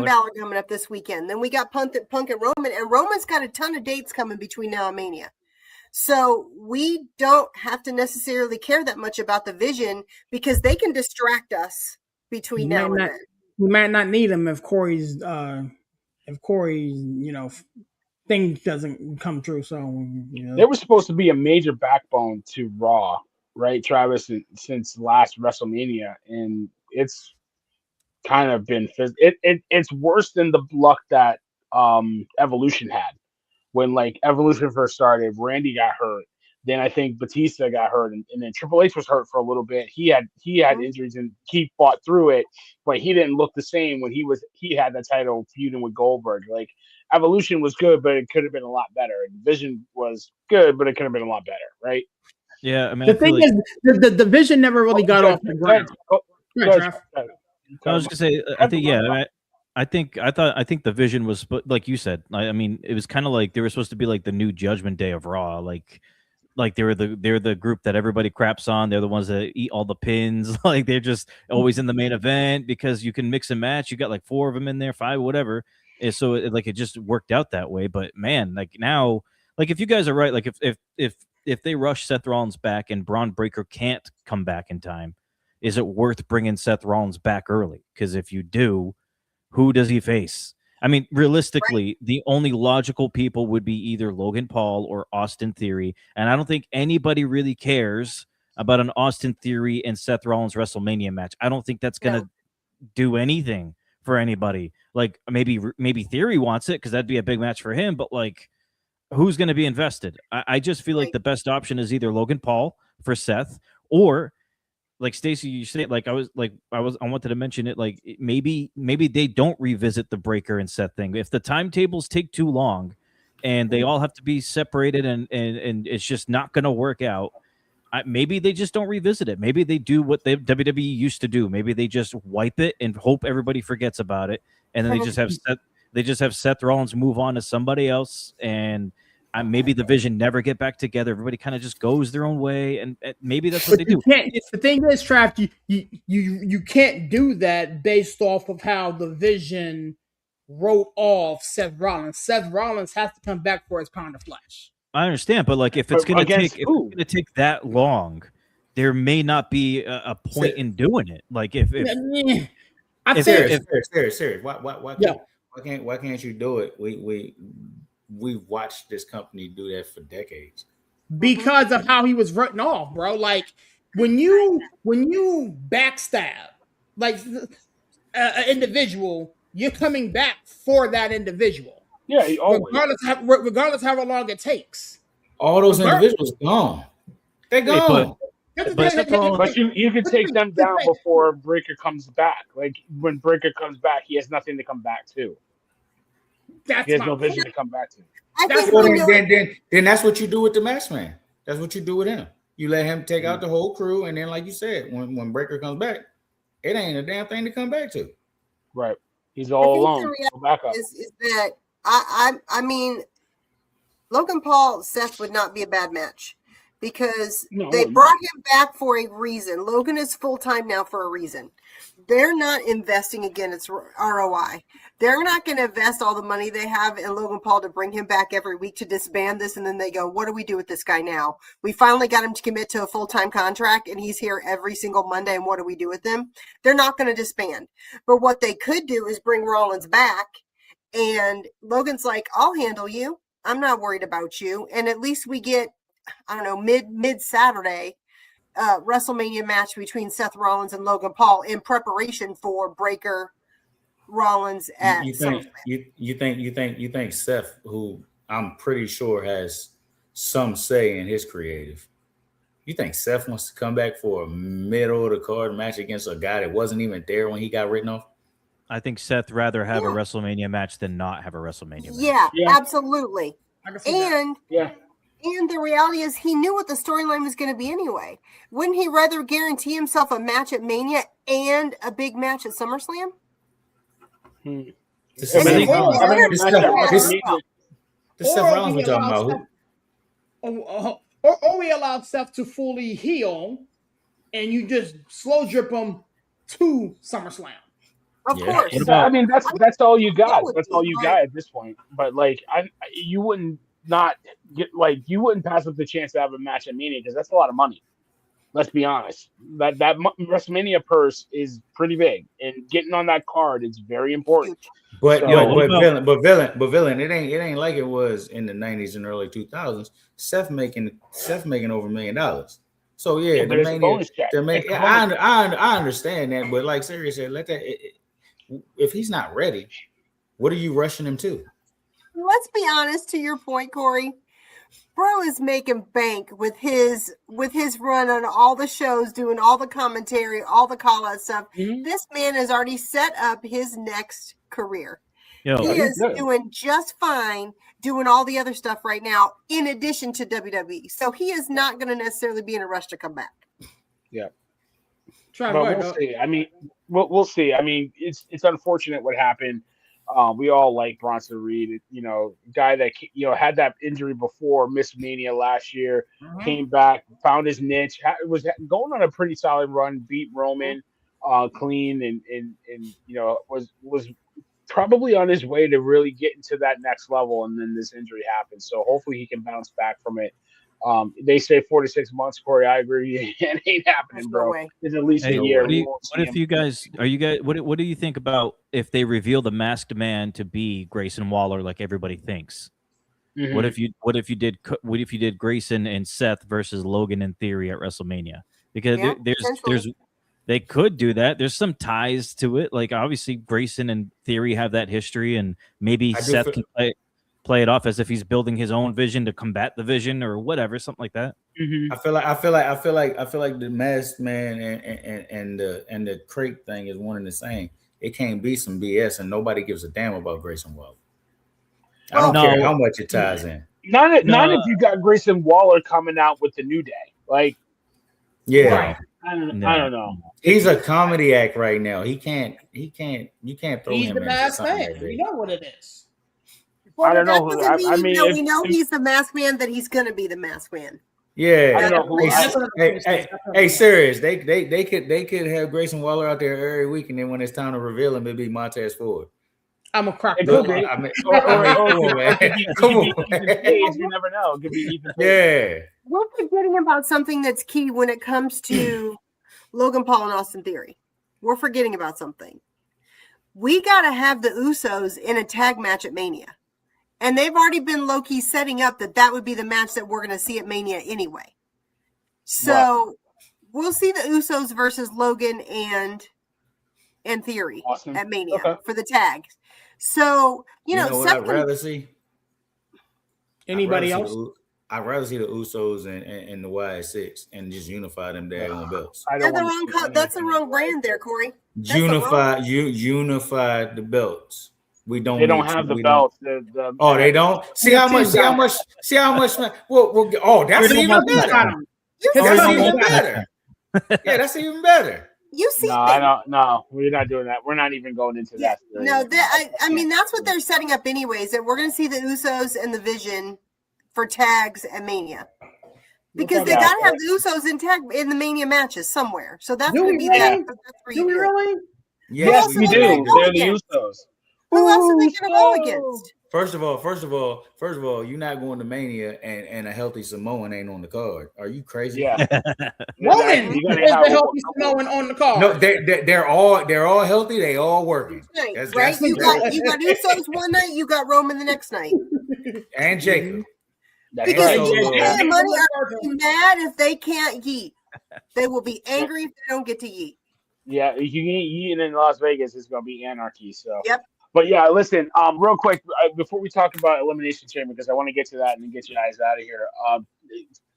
Balor coming up this weekend. Then we got Punk and Roman, and Roman's got a ton of dates coming between now and Mania. So we don't have to necessarily care that much about the Vision because they can distract us between now and then. We might not need them if Corey's thing doesn't come true. So They were supposed to be a major backbone to Raw, right, Travis? Since last WrestleMania, and it's kind of been it's worse than the luck that Evolution had when like Evolution first started. Randy got hurt, then I think Batista got hurt, and then Triple H was hurt for a little bit. He had injuries and he fought through it, but he didn't look the same when he had the title feuding with Goldberg. Like Evolution was good, but it could have been a lot better. And Vision was good, but it could have been a lot better, right? Yeah, I mean, the thing is, the Vision never really got off the ground. I was gonna say, I think I think the Vision was, like you said, I mean, it was kind of like they were supposed to be like the new Judgment Day of Raw, like they're the group that everybody craps on. They're the ones that eat all the pins. Like they're just always in the main event because you can mix and match. You got like 4 of them in there, 5, whatever. And so it just worked out that way. But man, like now, like if you guys are right, like if they rush Seth Rollins back and Braun Breaker can't come back in time, is it worth bringing Seth Rollins back early? Because if you do, who does he face? I mean, realistically, the only logical people would be either Logan Paul or Austin Theory. And I don't think anybody really cares about an Austin Theory and Seth Rollins WrestleMania match. I don't think that's going to do anything for anybody. Like maybe Theory wants it because that'd be a big match for him. But like, who's going to be invested? I just feel like the best option is either Logan Paul for Seth, or like Stacey, you say, like I wanted to mention it. Like maybe they don't revisit the Breaker and Seth thing. If the timetables take too long, and they all have to be separated, and it's just not going to work out, maybe they just don't revisit it. Maybe they do what WWE used to do. Maybe they just wipe it and hope everybody forgets about it, and then they just have Seth Rollins move on to somebody else, and maybe the Vision never get back together. Everybody kind of just goes their own way, and maybe that's what they do. The thing is, Trav, you can't do that based off of how the Vision wrote off Seth Rollins. Seth Rollins has to come back for his pound of flesh. I understand, but like if it's going to take that long, there may not be a point in doing it. Like serious. Why can't you do it? We've watched this company do that for decades because of how he was written off, bro. Like when you backstab like an individual, you're coming back for that individual. Yeah, always. Regardless how long it takes. All those individuals gone. They're gone. But you can take them down before Breaker comes back. Like when Breaker comes back, he has nothing to come back to. He has no vision to come back to. Then that's what you do with the masked man. That's what you do with him. You let him take out the whole crew, and then, like you said, when Breaker comes back, it ain't a damn thing to come back to. Right. He's all alone. The reality is that I mean, Logan Paul Seth would not be a bad match because they brought him back for a reason. Logan is full-time now for a reason. They're not investing again. It's ROI. They're not going to invest all the money they have in Logan Paul to bring him back every week to disband this. And then they go, what do we do with this guy now? We finally got him to commit to a full-time contract and he's here every single Monday. And what do we do with him? They're not going to disband. But what they could do is bring Rollins back. And Logan's like, I'll handle you. I'm not worried about you. And at least we get, I don't know, mid-Saturday, WrestleMania match between Seth Rollins and Logan Paul in preparation for Breaker Rollins at SummerSlam. You think Seth, who I'm pretty sure has some say in his creative, you think Seth wants to come back for a middle of the card match against a guy that wasn't even there when he got written off? I think Seth rather have a WrestleMania match than not have a WrestleMania Yeah, match. absolutely. And the reality is he knew what the storyline was going to be anyway. Wouldn't he rather guarantee himself a match at Mania and a big match at SummerSlam? The Seth Rollins we're talking about. Or we allowed Seth to fully heal and you just slow drip him to SummerSlam. Of course. I mean, that's all you got. That's all you got at this point. But like, you wouldn't pass up the chance to have a match at Mania because that's a lot of money. Let's be honest. That WrestleMania purse is pretty big, and getting on that card is very important. But villain, it ain't like it was in the 90s and early 2000s. Seth making over $1 million. So yeah, I understand that, but like seriously, let that. If he's not ready, what are you rushing him to? Let's be honest. To your point, Corey, bro is making bank with his run on all the shows, doing all the commentary, all the call out stuff. Mm-hmm. This man has already set up his next career. He is doing just fine, doing all the other stuff right now, in addition to WWE. So he is not going to necessarily be in a rush to come back. Yeah. We'll see. I mean, we'll see. I mean, it's unfortunate what happened. We all like Bronson Reed, guy that had that injury before, missed Mania last year, came back, found his niche, was going on a pretty solid run, beat Roman clean, and was probably on his way to really getting to that next level, and then this injury happened. So hopefully he can bounce back from it. They say 4 to 6 months, Corey. I agree. It ain't happening, bro. It's at least a year. What do you think about if they reveal the masked man to be Grayson Waller like everybody thinks? Mm-hmm. What if you did Grayson and Seth versus Logan in Theory at WrestleMania? Because they could do that. There's some ties to it. Like obviously Grayson and Theory have that history, and maybe Seth can play it off as if he's building his own vision to combat the vision or whatever, something like that. Mm-hmm. I feel like the masked man and the crate thing is one and the same. It can't be some BS, and nobody gives a damn about Grayson Waller. I don't care how much it ties in. Not if you got Grayson Waller coming out with the New Day. Like, yeah. Right. I don't know. He's a comedy act right now. You can't throw him in. The masked man. You know what it is. Well, I don't know. We know he's the masked man. That he's going to be the masked man. Yeah. I don't know. Hey, serious. They could have Grayson Waller out there every week, and then when it's time to reveal him, it'd be Montez Ford. I'm a crack. Come on, man. You never know. It could be Ethan. Yeah. We're forgetting about something that's key when it comes to Logan Paul and Austin Theory. We're forgetting about something. We got to have the Usos in a tag match at Mania. And they've already been low-key setting up that would be the match that we're going to see at Mania anyway. So we'll see the Usos versus Logan and Theory at Mania for the tags. So, you know what I'd rather see? Anybody else? I'd rather see the Usos and the Y6 and just unify them daggone belts. I don't want to see That's the wrong brand there, Corey. Unify the belts. We don't. They don't have the belts. They don't. See how much. Well, that's even better. That's even better. Yeah, that's even better. You see? No, we're not doing that. We're not even going into that. No, I mean that's what they're setting up anyways. That we're going to see the Usos and the Vision for tags at Mania. Because they got to have the Usos in the Mania matches somewhere. So that's going to be that. Do we really? Yes, we do. They're the Usos. Who else are they going to go against? First of all, you're not going to Mania and a healthy Samoan ain't on the card. Are you crazy? Yeah. Roman is the healthy Samoan on the card. No, they're all healthy. They all working. Right? You got Usos one night. You got Roman the next night. And Jacob. Because the money are mad if they can't yeet. They will be angry if they don't get to yeet. Yeah, if you ain't yeeting in Las Vegas, it's going to be anarchy. So. Yep. But yeah, listen, real quick, before we talk about Elimination Chamber, because I want to get to that and then get you guys out of here.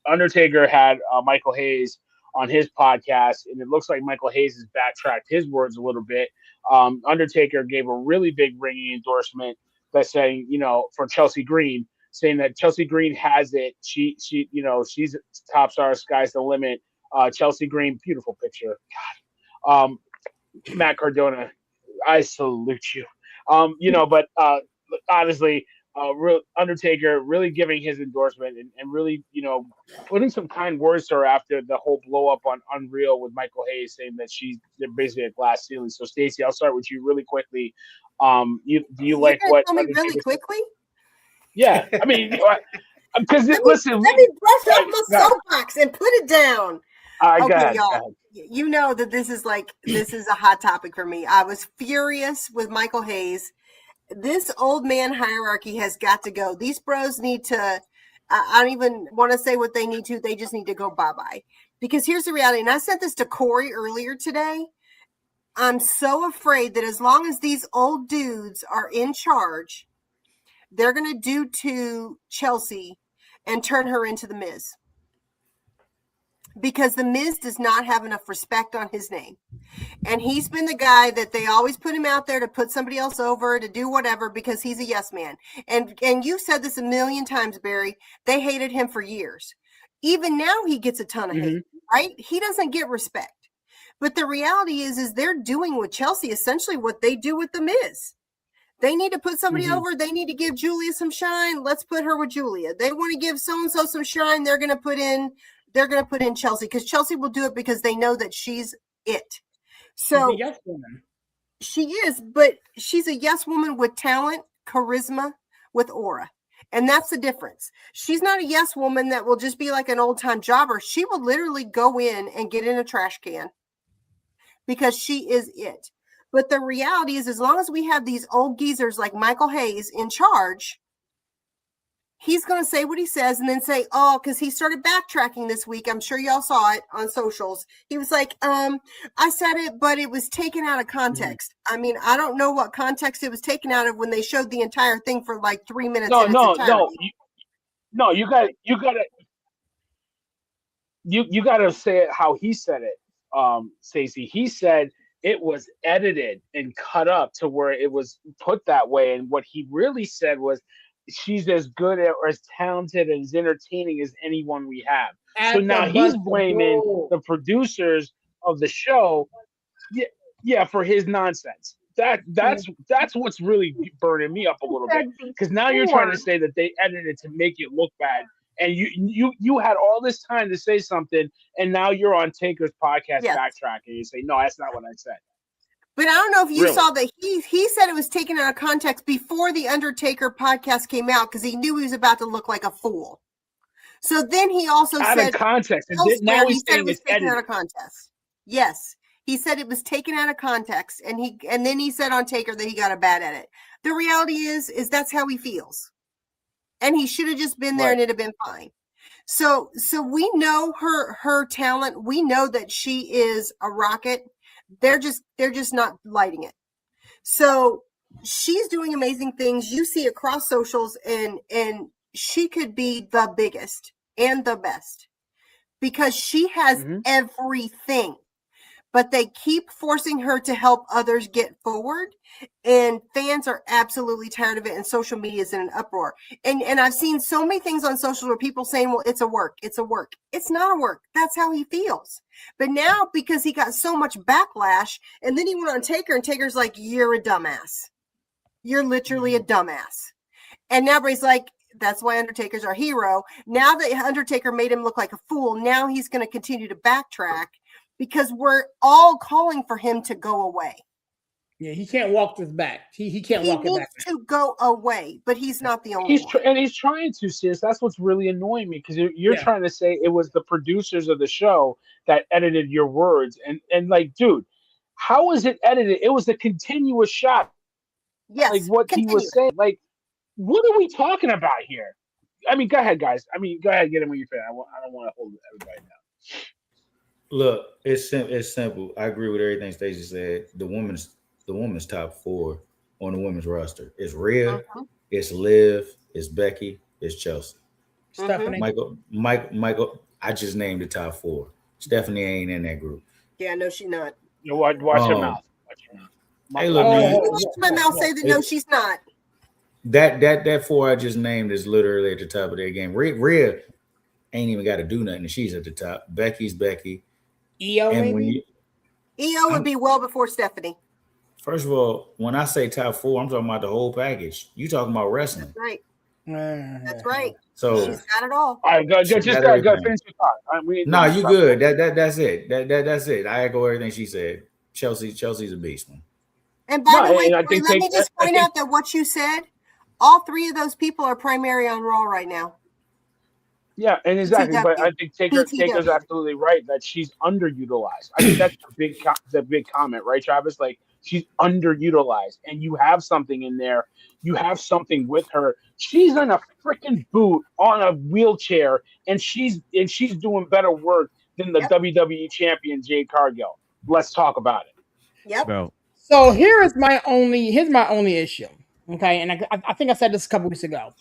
Undertaker had Michael Hayes on his podcast, and it looks like Michael Hayes has backtracked his words a little bit. Undertaker gave a really big ringing endorsement by saying, for Chelsea Green, saying that Chelsea Green has it. She's top star, sky's the limit. Chelsea Green, beautiful picture. God. Matt Cardona, I salute you. But honestly, Undertaker really giving his endorsement and really, putting some kind words to her after the whole blow up on Unreal with Michael Hayes saying that she's basically a glass ceiling. So Stacey, I'll start with you really quickly. Do you like what? Tell me really quickly. Yeah, I mean, because listen, let me brush off my soapbox and put it down. Okay, y'all. You know that this is a hot topic for me. I was furious with Michael Hayes. This old man hierarchy has got to go. These bros need to, I don't even want to say what they need to. They just need to go bye-bye. Because here's the reality. And I sent this to Corey earlier today. I'm so afraid that as long as these old dudes are in charge, they're going to do to Chelsea and turn her into the Miz. Because the Miz does not have enough respect on his name. And he's been the guy that they always put him out there to put somebody else over, to do whatever, because he's a yes man. And you've said this a million times, Barry. They hated him for years. Even now he gets a ton of hate, right? He doesn't get respect. But the reality is they're doing with Chelsea essentially what they do with the Miz. They need to put somebody over. They need to give Julia some shine. Let's put her with Julia. They want to give so-and-so some shine. They're going to put in Chelsea, because Chelsea will do it because they know that she's it. So she's a yes woman. She is, but she's a yes woman with talent, charisma, with aura. And that's the difference. She's not a yes woman that will just be like an old time jobber. She will literally go in and get in a trash can because she is it. But the reality is, as long as we have these old geezers like Michael Hayes in charge, he's going to say what he says and then say, because he started backtracking this week. I'm sure y'all saw it on socials. He was like, I said it, but it was taken out of context. I mean, I don't know what context it was taken out of when they showed the entire thing for like 3 minutes. You got to say it how he said it, Stacey. He said it was edited and cut up to where it was put that way. And what he really said was, she's as good or as talented and as entertaining as anyone we have. So now he's blaming the producers of the show, for his nonsense. That's what's really burning me up a little bit, because now you're trying to say that they edited to make it look bad, and you had all this time to say something, and now you're on Taker's podcast backtracking. You say, no, that's not what I said. But I don't know if you saw that he said it was taken out of context before the Undertaker podcast came out, because he knew he was about to look like a fool. So then he also said out of context. And now he's saying it was taken out of context. Yes, he said it was taken out of context, and then he said on Taker that he got a bad edit. The reality is that's how he feels, and he should have just been there, and it'd have been fine. So we know her talent. We know that she is a rocket. They're just not lighting it. So she's doing amazing things. You see across socials, and she could be the biggest and the best because she has everything. But they keep forcing her to help others get forward, and fans are absolutely tired of it, and social media is in an uproar. And I've seen so many things on social where people saying, well, it's a work. It's not a work. That's how he feels. But now, because he got so much backlash, and then he went on Taker, and Taker's like, you're a dumbass. You're literally a dumbass. And now everybody's like, that's why Undertaker's our hero. Now that Undertaker made him look like a fool, now he's going to continue to backtrack, because we're all calling for him to go away. Yeah, he can't walk this back. He can't walk it back. He needs to go away, but he's not the only one. And he's trying to, sis. That's what's really annoying me, because you're trying to say it was the producers of the show that edited your words. And like, dude, how was it edited? It was a continuous shot. Yes, like what he was saying. Like, what are we talking about here? I mean, go ahead, guys. I mean, go ahead, get him when you're finished. I don't want to hold everybody down. Look, it's simple. I agree with everything Stacey said. The women's top 4 on the women's roster is Rhea, it's Liv, it's Becky, it's Chelsea. Stephanie. Michael. I just named the top 4. Stephanie ain't in that group. Yeah, no, she's not. You know, watch your mouth. Watch your mouth. Hey, look, man. Watch my mouth say that no, she's not. That 4 I just named is literally at the top of their game. Rhea ain't even got to do nothing. She's at the top. Becky's Becky. EO, and maybe? EO would be well before Stephanie. First of all, when I say top 4, I'm talking about the whole package. You talking about wrestling. That's right. That's right. So she's got it all. All right, go finish your thought. No, you good. That's it. That's it. I echo everything she said. Chelsea's a beast, man. And by the way, let me just point out that what you said, all 3 of those people are primary on Raw right now. Yeah, and exactly. But I think Taker's absolutely right that she's underutilized. I think that's the big comment, right, Travis? Like, she's underutilized, and you have something in there. You have something with her. She's in a freaking boot on a wheelchair, and she's doing better work than the WWE champion Jade Cargill. Let's talk about it. Yep. Bro. So here's my only issue. Okay, and I think I said this a couple weeks ago.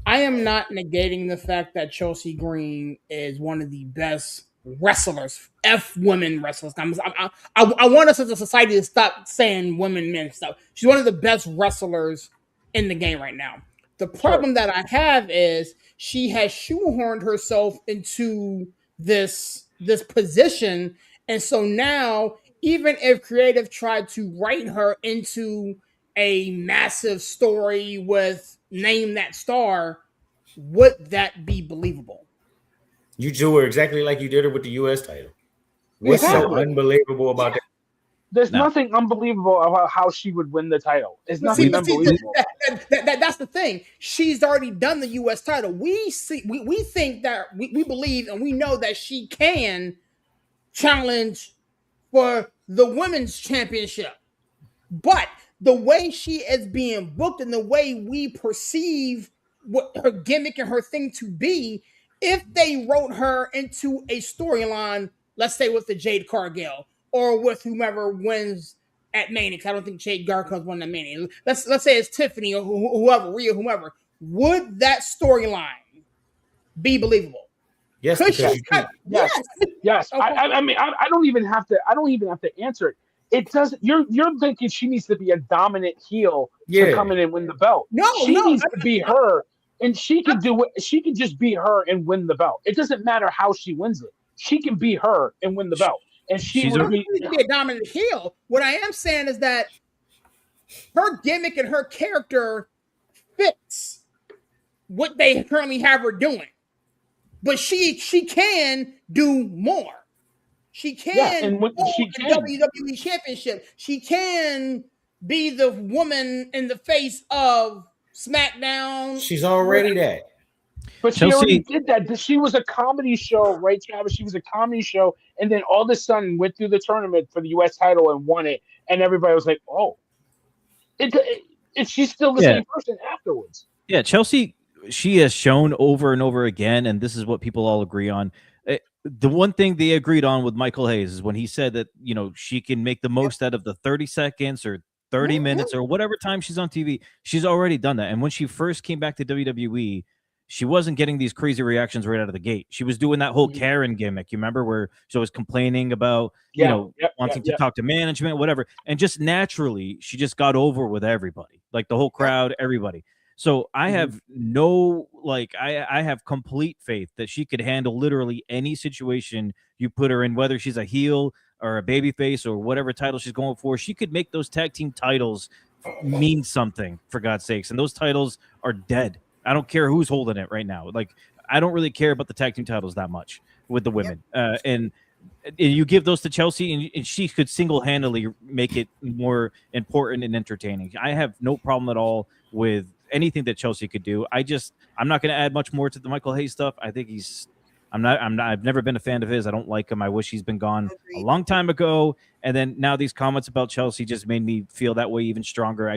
I am not negating the fact that Chelsea Green is one of the best wrestlers, women wrestlers. I want us as a society to stop saying women, men stuff. She's one of the best wrestlers in the game right now. The problem that I have is she has shoehorned herself into this position, and so now, even if creative tried to write her into a massive story with name that star, would that be believable? You do her exactly like you did her with the U.S. title. What's so unbelievable about that? There's nothing unbelievable about how she would win the title. It's nothing unbelievable. That's the thing. She's already done the U.S. title. We think that we believe and we know that she can challenge for the women's championship. But the way she is being booked and the way we perceive what her gimmick and her thing to be, if they wrote her into a storyline, let's say with the Jade Cargill or with whomever wins at Mania, I don't think Jade Cargill's won at Mania. Let's say it's Tiffany or whoever, Rhea, whomever. Would that storyline be believable? Yes, yes. Okay. I mean, I don't even have to answer it. It doesn't. You're thinking she needs to be a dominant heel to come in and win the belt. She needs to be her, and she can do it. She can just be her and win the belt. It doesn't matter how she wins it. She can be her and win the belt, and she's would be a dominant heel. What I am saying is that her gimmick and her character fits what they currently have her doing, but she can do more. She can WWE Championship. She can be the woman in the face of SmackDown. She's already that. But she already did that. She was a comedy show, right, Travis? She was a comedy show, and then all of a sudden went through the tournament for the U.S. title and won it, and everybody was like, "Oh, she's still the same person afterwards." Yeah, Chelsea, she has shown over and over again, and this is what people all agree on. The one thing they agreed on with Michael Hayes is when he said that, you know, she can make the most out of the 30 seconds or 30 minutes or whatever time she's on TV. She's already done that. And when she first came back to WWE, she wasn't getting these crazy reactions right out of the gate. She was doing that whole Karen gimmick. You remember where she was complaining about, wanting to talk to management, whatever. And just naturally, she just got over with everybody, like the whole crowd, everybody. So I have I have complete faith that she could handle literally any situation you put her in, whether she's a heel or a babyface or whatever title she's going for. She could make those tag team titles mean something, for God's sakes. And those titles are dead. I don't care who's holding it right now. Like, I don't really care about the tag team titles that much with the women. And you give those to Chelsea, and she could single-handedly make it more important and entertaining. I have no problem at all with anything that Chelsea could do. I'm not going to add much more to the Michael Hayes stuff. I think I've never been a fan of his. I don't like him. I wish he's been gone a long time ago. And then now these comments about Chelsea just made me feel that way even stronger.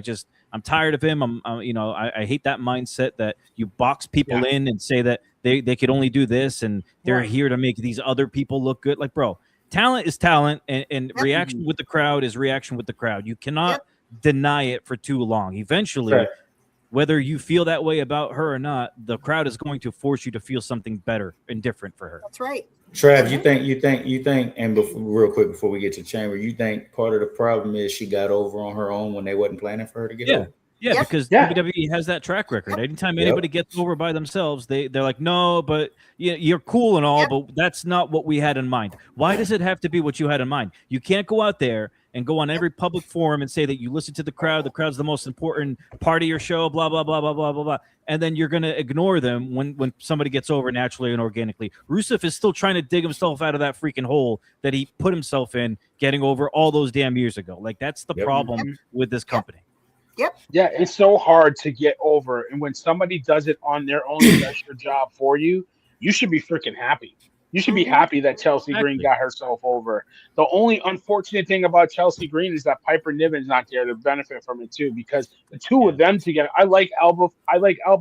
I'm tired of him. I hate that mindset that you box people in and say that they could only do this and they're here to make these other people look good. Like, bro, talent is talent, and reaction with the crowd is reaction with the crowd. You cannot deny it for too long. Eventually, whether you feel that way about her or not, the crowd is going to force you to feel something better and different for her. That's right. Trav, you think, and real quick before we get to Chamber, you think part of the problem is she got over on her own when they wasn't planning for her to get over? Yeah, because WWE has that track record. Anytime anybody gets over by themselves, they're like, no, but you're cool and all, but that's not what we had in mind. Why does it have to be what you had in mind? You can't go out there and go on every public forum and say that you listen to the crowd. The crowd's the most important part of your show, blah, blah, blah, blah, blah, blah, blah. And then you're going to ignore them when somebody gets over naturally and organically. Rusev is still trying to dig himself out of that freaking hole that he put himself in getting over all those damn years ago. Like, that's the problem with this company. Yeah, it's so hard to get over. And when somebody does it on their own and does your job for you, you should be freaking happy. You should be happy that Chelsea Green got herself over. The only unfortunate thing about Chelsea Green is that Piper Niven's not there to benefit from it too, because the two of them together, I like Alba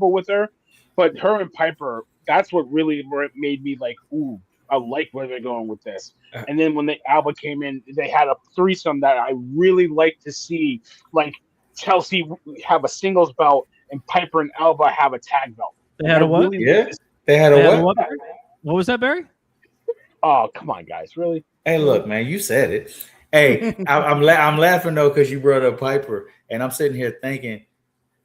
with her, but her and Piper, that's what really made me like, ooh, I like where they're going with this. And then when Alba came in, they had a threesome that I really like to see, like Chelsea have a singles belt and Piper and Alba have a tag belt. They had a what? They had a what? What was that, Barry? Oh, come on, guys. Really? Hey, look, man, you said it. Hey, I'm laughing, though, because you brought up Piper, and I'm sitting here thinking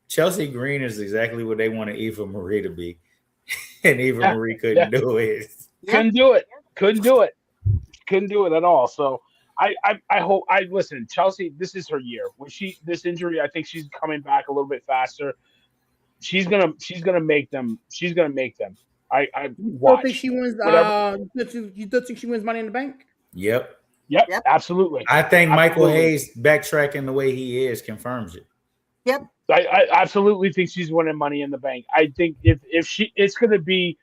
Chelsea Green is exactly what they wanted Eva Marie to be, and Eva Marie couldn't do it. Couldn't do it at all. So I hope listen, Chelsea, this is her year. When this injury, I think she's coming back a little bit faster. She's gonna make them. I don't think she wins. You don't think she wins Money in the Bank? Yep, absolutely. I think Michael Hayes backtracking the way he is confirms it. Yep. I absolutely think she's winning Money in the Bank. I think if it's gonna be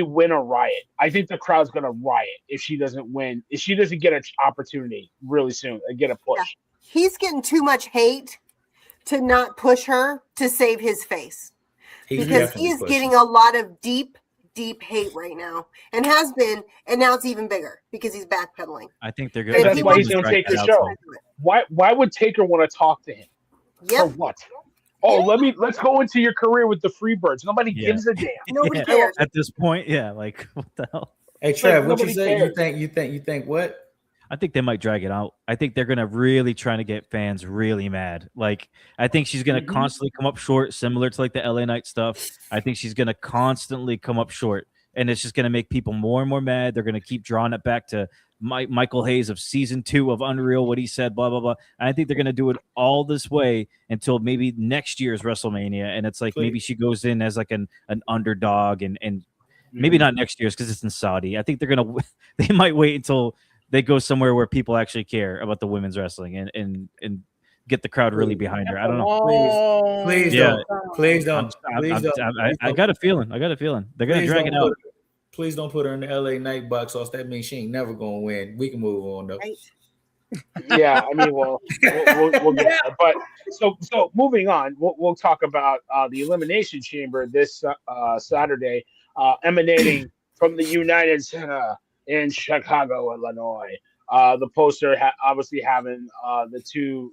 win or riot. I think the crowd's gonna riot if she doesn't win. If she doesn't get an opportunity really soon and get a push. Yeah. He's getting too much hate to not push her to save his face. Because he is getting a lot of deep hate right now, and has been, and now it's even bigger because he's backpedaling. I think they're good. That's why he's going to take the show. Why would Taker want to talk to him? For what? Oh, let's go into your career with the Freebirds. Nobody gives a damn. Nobody cares at this point. Yeah, like what the hell? Hey, Trav, what you say? You think what? I think they might drag it out. I think they're gonna really try to get fans really mad. Like, I think she's gonna constantly come up short, similar to like the LA Knight stuff. I think she's gonna constantly come up short, and it's just gonna make people more and more mad. They're gonna keep drawing it back to Michael Hayes of season 2 of Unreal, what he said, blah blah blah. And I think they're gonna do it all this way until maybe next year's WrestleMania, and it's like maybe she goes in as like an underdog, and maybe not next year's because it's in Saudi. I think they might wait until they go somewhere where people actually care about the women's wrestling and get the crowd really behind her. I don't know. Please don't. I got a feeling. They're gonna drag it out. Please don't put her in the LA Knight box office. That means she ain't never gonna win. We can move on though. Right. Yeah, I mean, we'll get there. But so moving on, we'll talk about the Elimination Chamber this Saturday, emanating from the United Center in Chicago, Illinois. The poster obviously having the two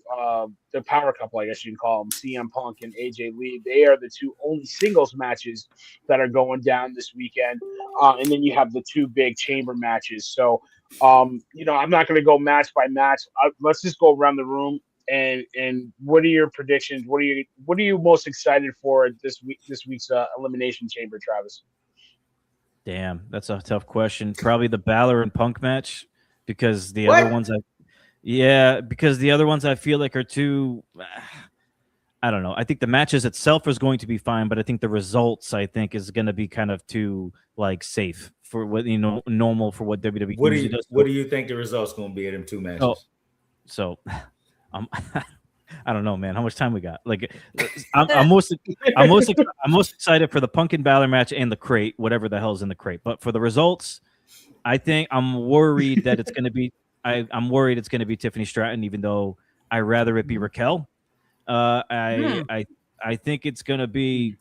the power couple, I guess you can call them, CM Punk and AJ Lee. They are the two only singles matches that are going down this weekend, and then you have the two big chamber matches. So, I'm not going to go match by match. Let's just go around the room. And what are your predictions? What are you most excited for this week's Elimination Chamber, Travis? Damn, that's a tough question. Probably the Balor and Punk match, because the other ones because the other ones I feel like are too. I don't know. I think the matches itself is going to be fine, but I think the results is going to be kind of too safe for what normal for what WWE usually does. What do you think the results going to be in them two matches? So I don't know, man. How much time we got? I'm most excited for the Punk and Balor match and the crate, whatever the hell's in the crate. But for the results, I think I'm worried that it's going to be. I'm worried it's going to be Tiffany Stratton, even though I rather it be Raquel. I think it's going to be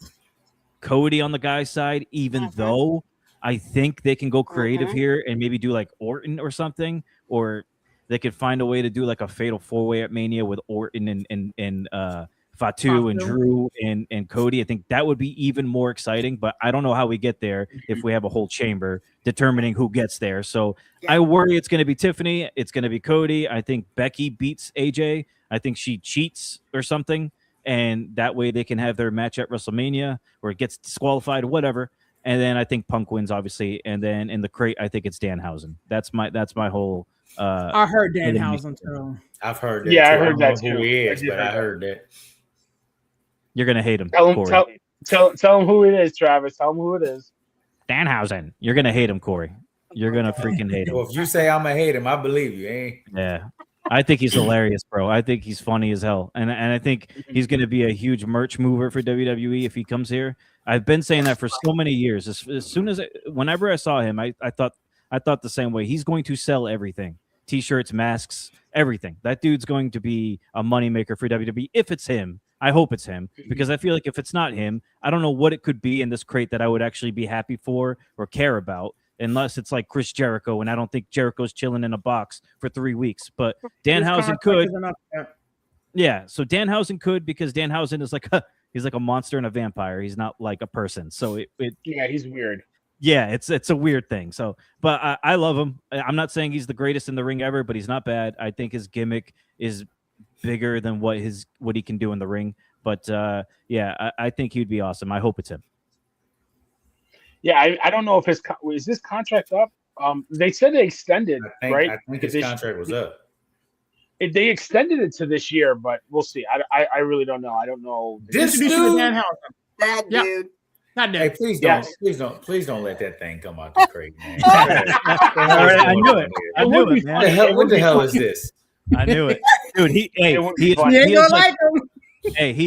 Cody on the guy's side, even though I think they can go creative here and maybe do like Orton or something, or they could find a way to do like a fatal 4-way at Mania with Orton and Fatu and Drew and Cody. I think that would be even more exciting, but I don't know how we get there if we have a whole chamber determining who gets there. So I worry it's going to be Tiffany. It's going to be Cody. I think Becky beats AJ. I think she cheats or something, and that way they can have their match at WrestleMania, or it gets disqualified, whatever. And then I think Punk wins, obviously. And then in the crate, I think it's Danhausen. That's my whole. I heard Danhausen too. I've heard that. Yeah, too. I heard that too. Who he is, but I heard that. You're gonna hate him. Tell him, Corey. tell him who it is, Travis. Tell him who it is. Danhausen. You're gonna hate him, Corey. You're gonna freaking hate him. Well, if you say I'm gonna hate him, I believe you, eh? Yeah. I think he's hilarious, bro. I think he's funny as hell. And I think he's going to be a huge merch mover for WWE if he comes here. I've been saying that for so many years. Whenever I saw him, I thought the same way. He's going to sell everything. T-shirts, masks, everything. That dude's going to be a moneymaker for WWE if it's him. I hope it's him, because I feel like if it's not him, I don't know what it could be in this crate that I would actually be happy for or care about. Unless it's like Chris Jericho, and I don't think Jericho's chilling in a box for 3 weeks. But Danhausen could. Yeah, so Danhausen could, because Danhausen is he's like a monster and a vampire. He's not like a person. So he's weird. Yeah, it's a weird thing. So, but I love him. I'm not saying he's the greatest in the ring ever, but he's not bad. I think his gimmick is bigger than what he can do in the ring. But I think he'd be awesome. I hope it's him. Yeah, I don't know if is this contract up? They said they extended, right? I think his contract was up. They extended it to this year, but we'll see. I really don't know. I don't know. This dude, that dude. Not hey, please don't let that thing come out the crate, man. I knew it. I knew it, man. What the hell is this? I knew it, dude. He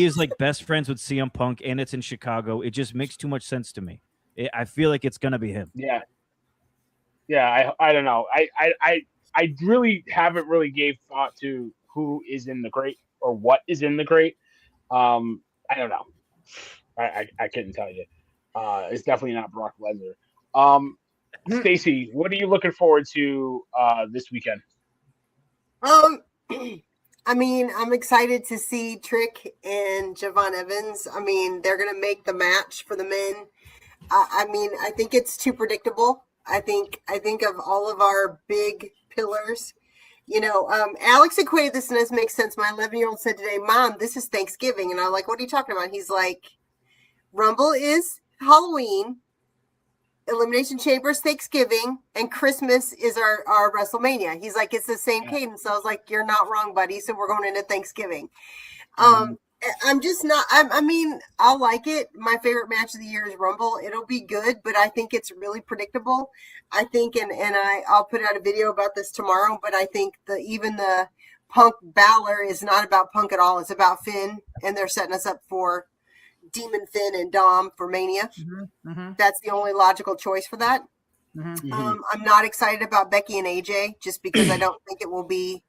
is like best friends with CM Punk, and it's in Chicago. It just makes too much sense to me. I feel like it's gonna be him. Yeah. I don't know. I really haven't really gave thought to who is in the crate or what is in the crate. I don't know. I couldn't tell you. It's definitely not Brock Lesnar. Stacey, what are you looking forward to this weekend? I mean, I'm excited to see Trick and Javon Evans. I mean, they're gonna make the match for the men. I mean, I think it's too predictable. I think of all of our big pillars. Alex equated this, and this makes sense. My 11-year-old said today, "Mom, this is Thanksgiving," and I'm like, "What are you talking about?" He's like, "Rumble is Halloween, Elimination Chamber is Thanksgiving, and Christmas is our WrestleMania." He's like, "It's the same cadence." So I was like, "You're not wrong, buddy." So we're going into Thanksgiving. I'm just not. I mean, I'll like it. My favorite match of the year is Rumble. It'll be good, but I think it's really predictable. I think, and I'll put out a video about this tomorrow. But I think even the Punk Balor is not about Punk at all. It's about Finn, and they're setting us up for Demon Finn and Dom for Mania. That's the only logical choice for that. I'm not excited about Becky and AJ just because I don't think it will be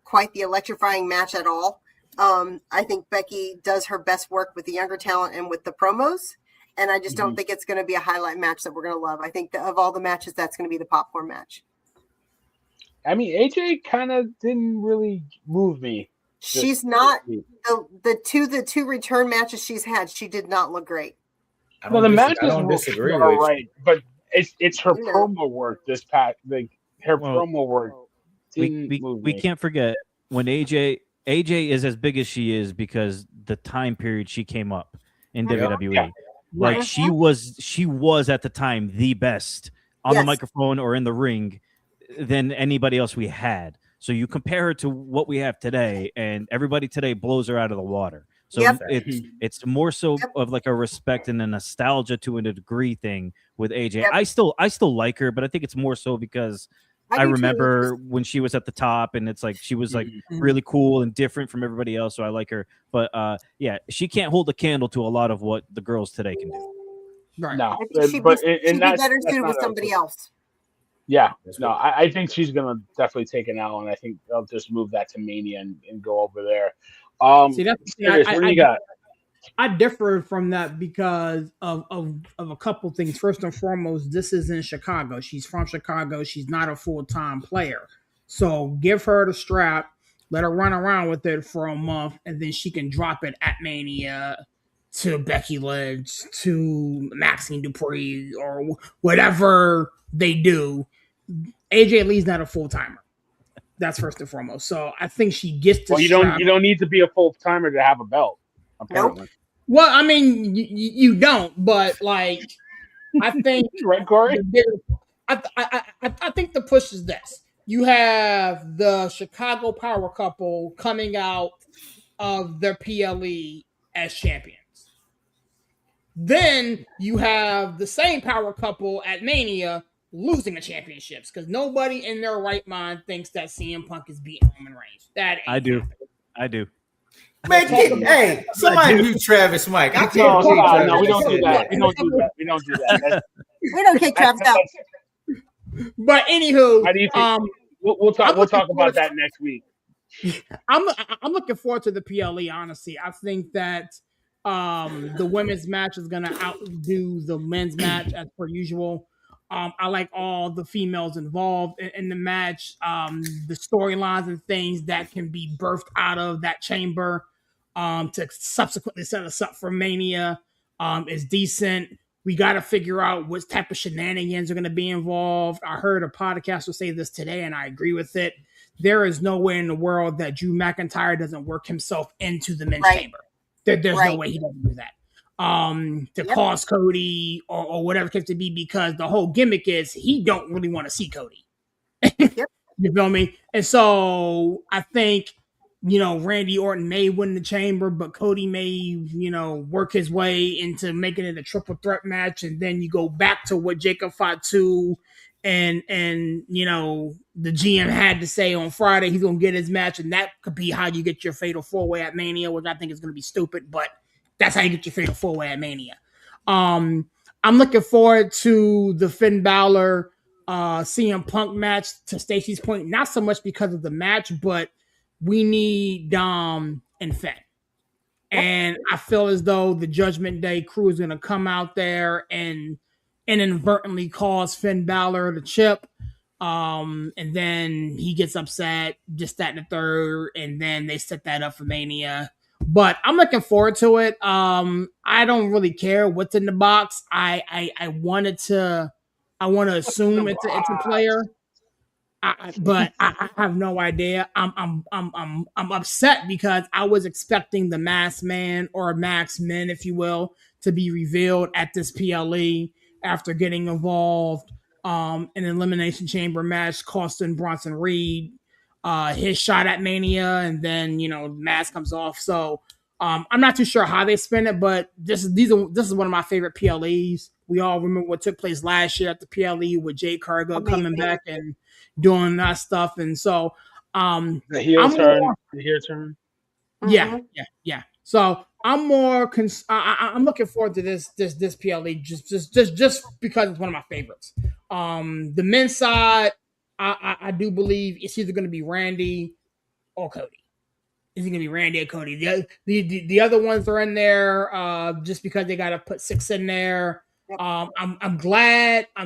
quite the electrifying match at all. I think Becky does her best work with the younger talent and with the promos, and I just don't think it's going to be a highlight match that we're going to love. I think of all the matches, that's going to be the popcorn match. I mean, AJ kind of didn't really move me. She's not the two return matches she's had. She did not look great. No, the matches I don't were disagree all with right, but it's her Yeah. promo work this past, like her Well, promo work didn't move we me. can't forget when AJ is as big as she is because the time period she came up in WWE. Yeah. Like Right. she was at the time the best on the Yes. microphone or in the ring than anybody else we had. So you compare her to what we have today, and everybody today blows her out of the water. So Yep. it's more so Yep. of like a respect and a nostalgia to a degree thing with AJ. Yep. I still like her, but I think it's more so because I do too. remember when she was at the top, and it's like she was like really cool and different from everybody else. So I like her, but yeah, she can't hold a candle to a lot of what the girls today can do. Right. No, I think she'd but be better suited with somebody else. Yeah, That's no, what- I think she's gonna definitely take an L, and I think they'll just move that to Mania and go over there. See, that's the thing, Sirius, what do you got? I differ from that because of a couple things. First and foremost, this is in Chicago. She's from Chicago. She's not a full-time player. So give her the strap, let her run around with it for a month, and then she can drop it at Mania to Becky Lynch, to Maxine Dupree, or whatever they do. AJ Lee's not a full-timer. That's first and foremost. So I think she gets the Well, you strap. don't need to be a full timer to have a belt. Apparently, Well, I mean, you don't, but like, I think right, Corey? I think the push is this: you have the Chicago Power Couple coming out of their PLE as champions. Then you have the same Power Couple at Mania losing the championships because nobody in their right mind thinks that CM Punk is beating Roman Reigns. That ain't I do. happening. I do. Man, hey, somebody mute Travis Mike. I can't believe Travis No, we don't said do that. that. We don't do that. We don't do that. We don't kick Travis out. But anywho, How do you think? We'll talk. We'll talk about that next week. I'm looking forward to the PLE. Honestly, I think that the women's match is gonna outdo the men's match as per usual. I like all the females involved in the match. The storylines and things that can be birthed out of that chamber to subsequently set us up for Mania is decent. We got to figure out what type of shenanigans are going to be involved. I heard a podcaster say this today, and I agree with it. There is no way in the world that Drew McIntyre doesn't work himself into the men's chamber. There's no way he doesn't do that. To cause Cody or whatever it to be, because the whole gimmick is he don't really want to see Cody. You feel me? And so I think, Randy Orton may win the chamber, but Cody may, work his way into making it a triple threat match. And then you go back to what Jacob Fatu and the GM had to say on Friday, he's going to get his match. And that could be how you get your fatal 4-way at Mania, which I think is going to be stupid, but that's how you get your fatal 4-way at Mania. I'm looking forward to the Finn Balor CM Punk match, to Stacey's point, not so much because of the match, but we need Dom and Finn. And I feel as though the Judgment Day crew is going to come out there and inadvertently cause Finn Balor to chip. And then he gets upset, just that and the third, and then they set that up for Mania. But I'm looking forward to it. I don't really care what's in the box. I want to assume it's a player. But I have no idea. I'm upset because I was expecting the Masked Man or Masked Men, if you will, to be revealed at this PLE after getting involved in an Elimination Chamber match, costing Bronson Reed his shot at Mania, and then Mask comes off. So I'm not too sure how they spin it, but this is one of my favorite PLEs. We all remember what took place last year at the PLE with Jay Cargill coming back and doing that stuff, and so the heel turn. Yeah. So I'm more I'm looking forward to this PLE just because it's one of my favorites. The men's side, I do believe it's either going to be Randy or Cody. It's going to be Randy or Cody. The other ones are in there just because they got to put 6 in there. I'm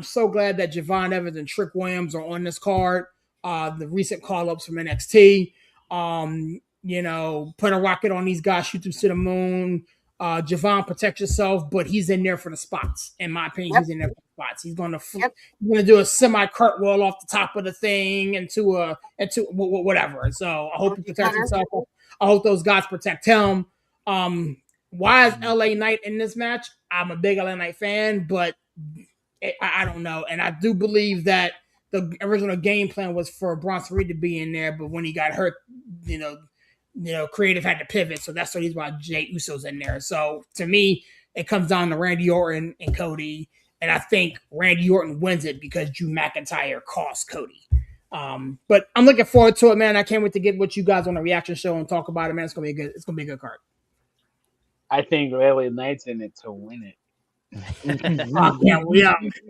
so glad that Javon Evans and Trick Williams are on this card. the recent call ups from NXT. Put a rocket on these guys, shoot them to the moon. Javon, protect yourself, but he's in there for the spots. In my opinion, he's in there for the spots. He's gonna do a semi cartwheel off the top of the thing into whatever. So I hope he protects himself. I hope those guys protect him. Why is LA Knight in this match? I'm a big LA Knight fan, but I don't know. And I do believe that the original game plan was for Bronson Reed to be in there, but when he got hurt, creative had to pivot. So that's the reason why Jey Uso's in there. So to me, it comes down to Randy Orton and Cody. And I think Randy Orton wins it because Drew McIntyre cost Cody. But I'm looking forward to it, man. I can't wait to get what you guys on the reaction show and talk about it, man. It's gonna be a good card. I think LA Knight's in it to win it.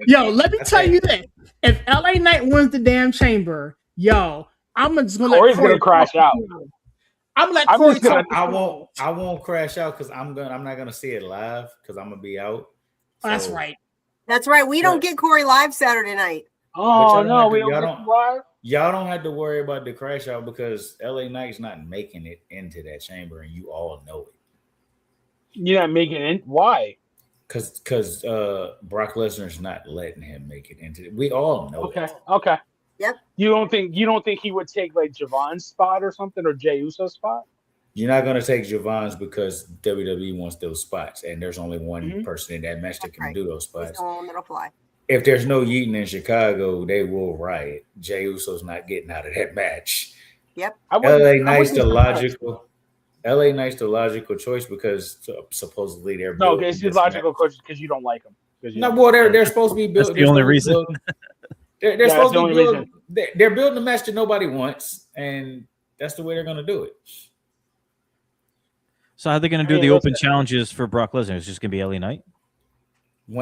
Yo, let me tell you this. If LA Knight wins the damn chamber, I'm just gonna Corey's gonna crash out. I'm like Corey. I won't crash out because I'm not gonna see it live because I'm gonna be out. So. That's right. That's right. We don't get Corey live Saturday night. Oh no, we don't get live. Y'all don't have to worry about the crash out because LA Knight's not making it into that chamber, and you all know it. You're not making it in? Why? Because Brock Lesnar's not letting him make it into it. We all know it. Okay. Yep. You don't think he would take like Javon's spot or something or Jey Uso's spot? You're not gonna take Javon's because WWE wants those spots, and there's only one person in that match that can do those spots. That'll fly. If there's no Yeaton in Chicago, they will riot. Jey Uso's not getting out of that match. Yep. LA Knight's the logical choice because supposedly they're it's the logical choice because you don't like them. They're supposed to be built. That's the only reason. They're supposed to be building. They're building a match that nobody wants, and that's the way they're going to do it. So how are they going to do the open challenges for Brock Lesnar? It's just going to be LA Knight.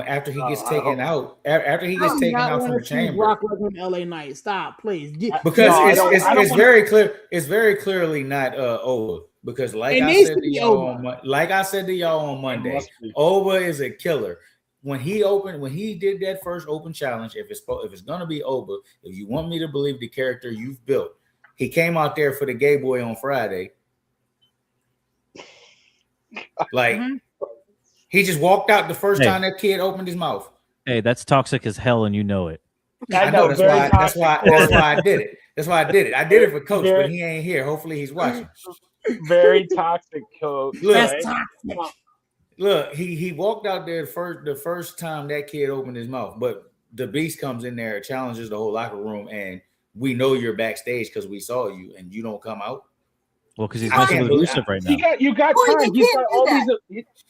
After he gets taken out, from the chamber. Brock Lesnar and LA Knight, stop, please. Because it's very clear. It's very clearly not Oba. Because like I said to y'all on Monday, Oba is a killer. When he did that first open challenge, if it's gonna be Oba, if you want me to believe the character you've built, he came out there for the gay boy on Friday. Like he just walked out the first time that kid opened his mouth. Hey, that's toxic as hell, and you know it. I know that's why I did it. That's why I did it. I did it for Coach, but he ain't here. Hopefully he's watching. Very toxic, Coach. Look, he walked out there the first time that kid opened his mouth, but the Beast comes in there, challenges the whole locker room, and we know you're backstage because we saw you, and you don't come out. Well, because he's messing with Rusev right now. You got time.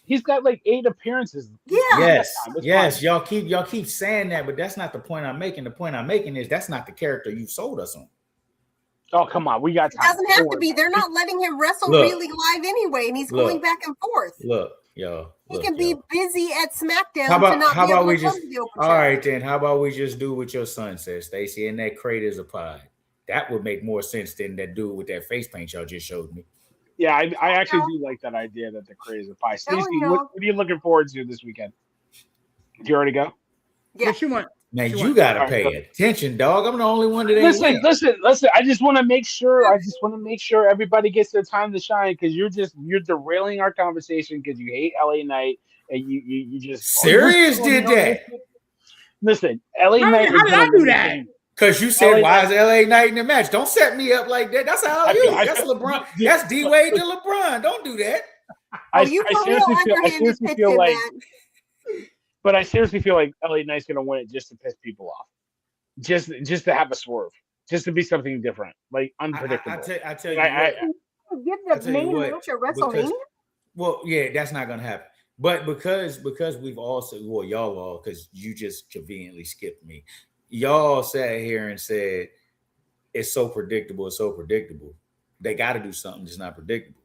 He's got like 8 appearances. Yeah. Yes. Y'all keep saying that, but that's not the point I'm making. The point I'm making is that's not the character you sold us on. Oh, come on. We got time. It doesn't have to be. They're not letting him wrestle really live anyway, and he's going back and forth. He can be busy at SmackDown. How about we just? All right, then. How about we just do what your son says, Stacey? And that crate is a pie. That would make more sense than that dude with that face paint y'all just showed me. Yeah, I actually do like that idea that the crate is a pie. Stacey, what are you looking forward to this weekend? Did you already go? Yeah. What you want? Now you gotta pay attention, dog. I'm the only one that ain't listen. I just want to make sure everybody gets their time to shine because you're derailing our conversation because you hate LA Knight and you just Sirius did that. Listen, LA Knight. How did I do that? Because you said why is LA Knight in the match? Don't set me up like that. That's how you. That's LeBron. That's D Wade to LeBron. Don't do that. I seriously feel like. But I seriously feel like LA Knight's gonna win it just to piss people off, just to have a swerve, just to be something different, like unpredictable. I tell you, give the main match at WrestleMania. Well, yeah, that's not gonna happen. But because we've also y'all all because you just conveniently skipped me. Y'all sat here and said it's so predictable. It's so predictable. They got to do something that's not predictable.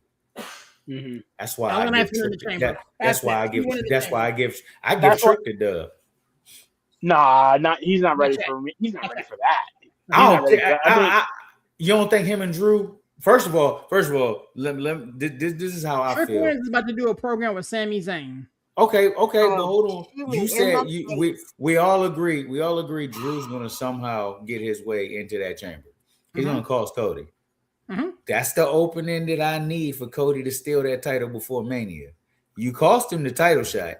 Mm-hmm. That's why I give Trick the dub. Nah, he's not ready for me. He's not ready for that. You don't think him and Drew? First of all, this is how I feel. Trick is about to do a program with Sami Zayn. Okay, but hold on. You said we all agree. We all agree Drew's going to somehow get his way into that chamber. He's gonna cost Cody. Mm-hmm. That's the opening that I need for Cody to steal that title before Mania. You cost him the title shot.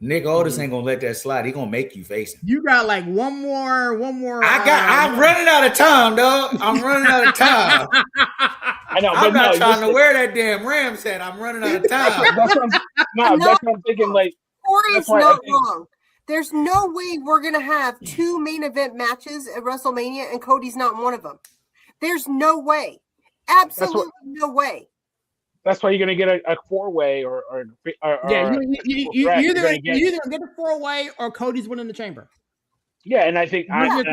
Nick Aldis ain't gonna let that slide. He gonna make you face him. You got like one more. I'm running out of time, dog. I'm running out of time. I know, I'm but not trying listen, to wear that damn Rams hat. I'm running out of time. that's what I'm thinking. Like, Corey's why I not think- wrong. There's no way we're gonna have 2 main event matches at WrestleMania, and Cody's not one of them. There's no way. Absolutely no way. That's why you're gonna get a 4-way or Yeah, you either gonna get- get a 4-way or Cody's winning the chamber. Yeah, and I think I honestly